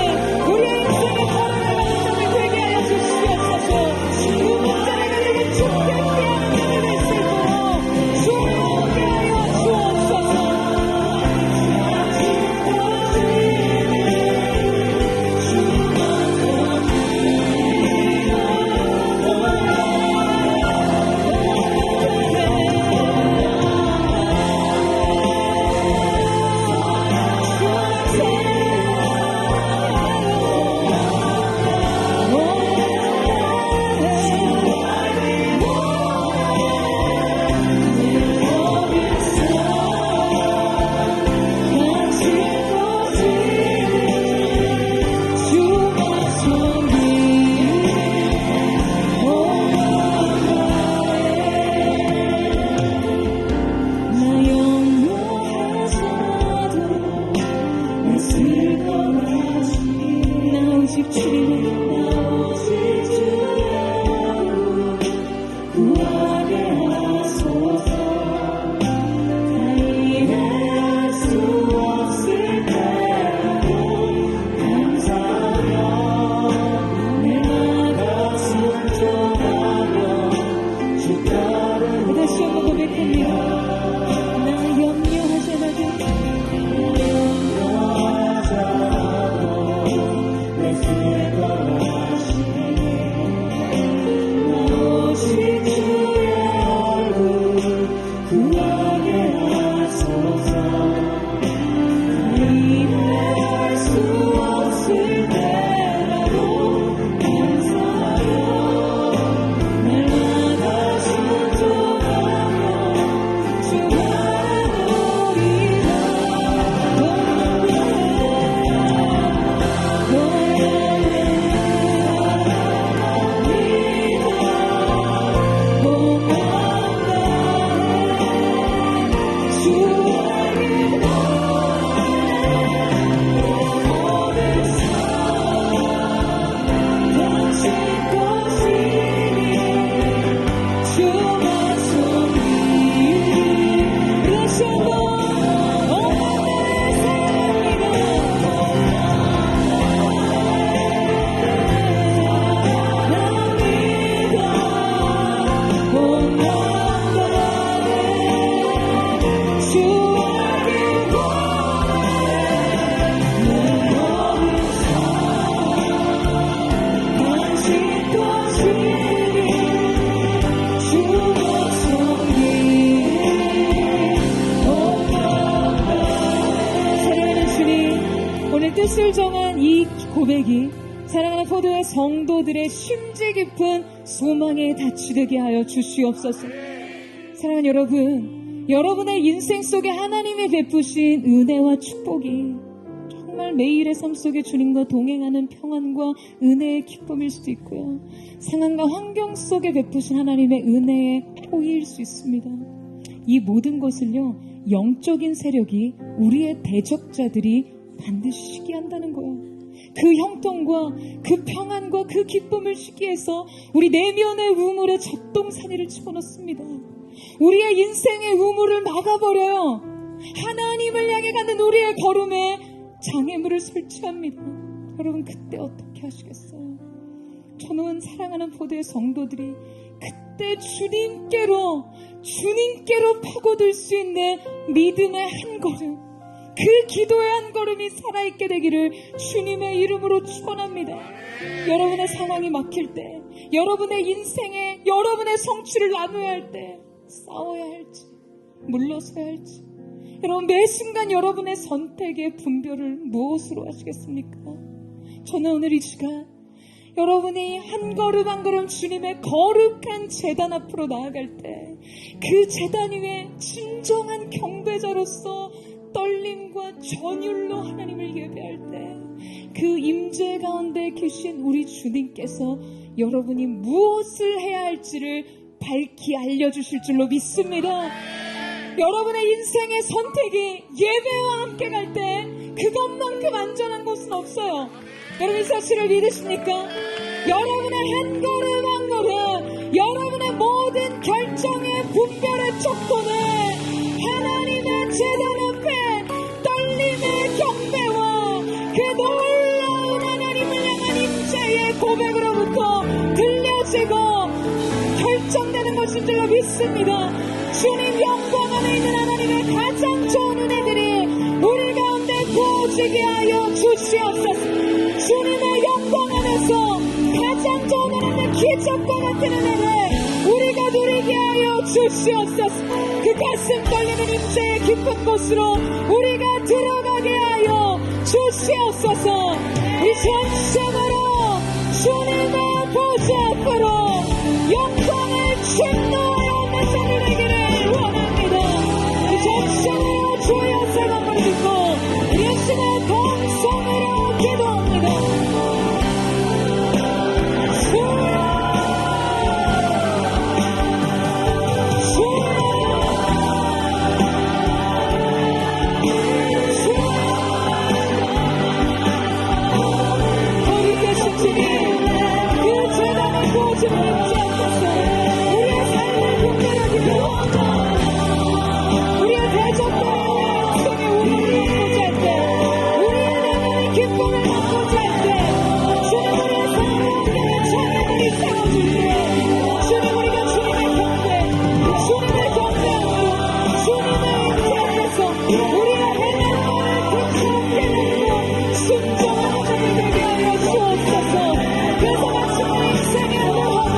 우리의 인생의 걸음을 완성이 되게 하여 주시옵소서. 그 문제를 가지고 주께 깨어나게 될 수 있도록 주님께 하여 주옵소서. 고백이 사랑하는 포도의 성도들의 심지 깊은 소망에 닿이 되게 하여 주시옵소서. 사랑하는 여러분, 여러분의 인생 속에 하나님이 베푸신 은혜와 축복이 정말 매일의 삶 속에 주님과 동행하는 평안과 은혜의 기쁨일 수도 있고요. 상황과 환경 속에 베푸신 하나님의 은혜의 포위일 수 있습니다. 이 모든 것을요, 영적인 세력이 우리의 대적자들이 반드시 시기한다는 거예요. 그 형통과 그 평안과 그 기쁨을 시기해서 우리 내면의 우물에 젖동산이를 집어넣습니다. 우리의 인생의 우물을 막아버려요. 하나님을 향해 가는 우리의 걸음에 장애물을 설치합니다. 여러분, 그때 어떻게 하시겠어요? 저는 사랑하는 포도의 성도들이 그때 주님께로 파고들 수 있는 믿음의 한 걸음, 그 기도의 한 걸음이 살아있게 되기를 주님의 이름으로 축원합니다. 여러분의 상황이 막힐 때, 여러분의 인생에 여러분의 성취를 나눠야 할 때 싸워야 할지 물러서야 할지, 여러분 매 순간 여러분의 선택의 분별을 무엇으로 하시겠습니까? 저는 오늘 이 시간 여러분이 한 걸음 한 걸음 주님의 거룩한 제단 앞으로 나아갈 때, 그 제단 위에 진정한 경배자로서 떨림과 전율로 하나님을 예배할 때, 그 임재 가운데 계신 우리 주님께서 여러분이 무엇을 해야 할지를 밝히 알려주실 줄로 믿습니다. 여러분의 인생의 선택이 예배와 함께 갈 때 그것만큼 안전한 곳은 없어요. 여러분 이 사실을 믿으십니까? 여러분의 한 걸음 한 걸음, 여러분의 모든 결정의 분별의 척도는 하나님의 제단 앞에 떨림의 경배와 그 놀라운 하나님을 향한 임재의 고백으로부터 들려지고 결정되는 것인 줄로 믿습니다. 주님 영광 안에 있는 하나님의 가장 좋은 은혜들이 우리 가운데 부어지게 하여 주시옵소서. 주님의 영광 안에서 가장 좋은 은혜는 기적과 같은 은혜를 우리가 누리게 하여 주시옵소서. 그 가슴 떨리는 임재의 깊은 곳으로 우리가 들어가게 하여 주시옵소서. 이 전심으로 주님의 보좌 앞으로 영광을 침노하여 오면서 누리기를 원합니다. 이 전심으로 주의 세상을 듣고 예수의 동성으로 기도합니다. 순종하는 자들 되게 하여 주옵소서. 그래서 마침내 인생의 노하고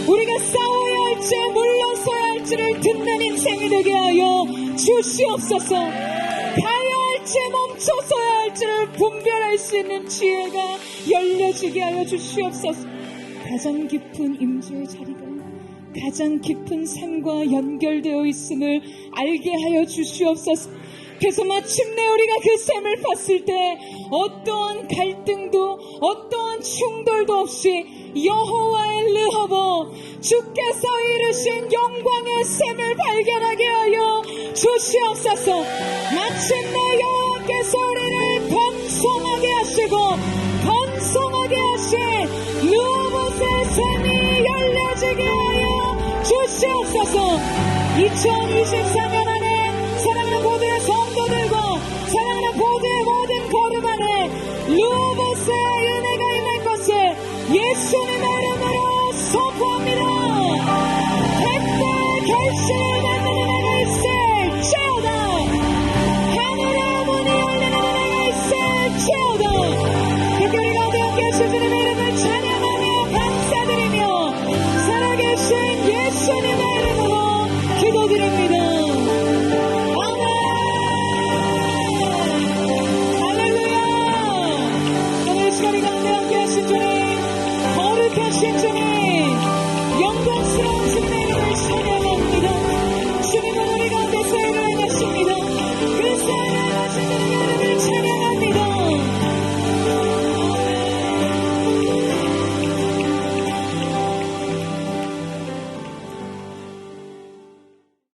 우리가 싸워야 할지 물러서야 할지를 듣는 인생이 되게 하여 주시옵소서. 가야 할지 멈춰서야 할지를 분별할 수 있는 지혜가 열려지게 하여 주시옵소서. 가장 깊은 임재의 자리가 가장 깊은 삶과 연결되어 있음을 알게 하여 주시옵소서. 그래서 마침내 우리가 그 샘을 봤을 때 어떠한 갈등도 어떠한 충돌도 없이 여호와의 르호보 주께서 이루신 영광의 샘을 발견하게 하여 주시옵소서. 마침내 여호와께서 우리를 번성하게 하시고 번성하게 하신 르호보의 샘이 열려지게 하여 주시옵소서. 2024년 안에 사랑하는 모두의 성도들과 사랑하는 모두의 모든 걸음 안에 르호보의 은혜가 임할 것을 예수님의 이름으로 선포합니다. 택배 결실을 맺는 은혜가 있을지어다. 하늘의 문이 열리는 은혜가 있을지어다. 특별히 가운데 함께 하신 주님의 이름을 찬양하며 감사드리며 살아계신 예수님의 이름으로 기도드립니다. 아멘. 할렐루야. 오늘 시간이 가운데 함께 하신 주님 거룩하신 주님 영광스러운 주님의 이름을 찬양합니다. 주님은 우리 가운데서 일을 행하십니다. 그 사랑을 하신 주님의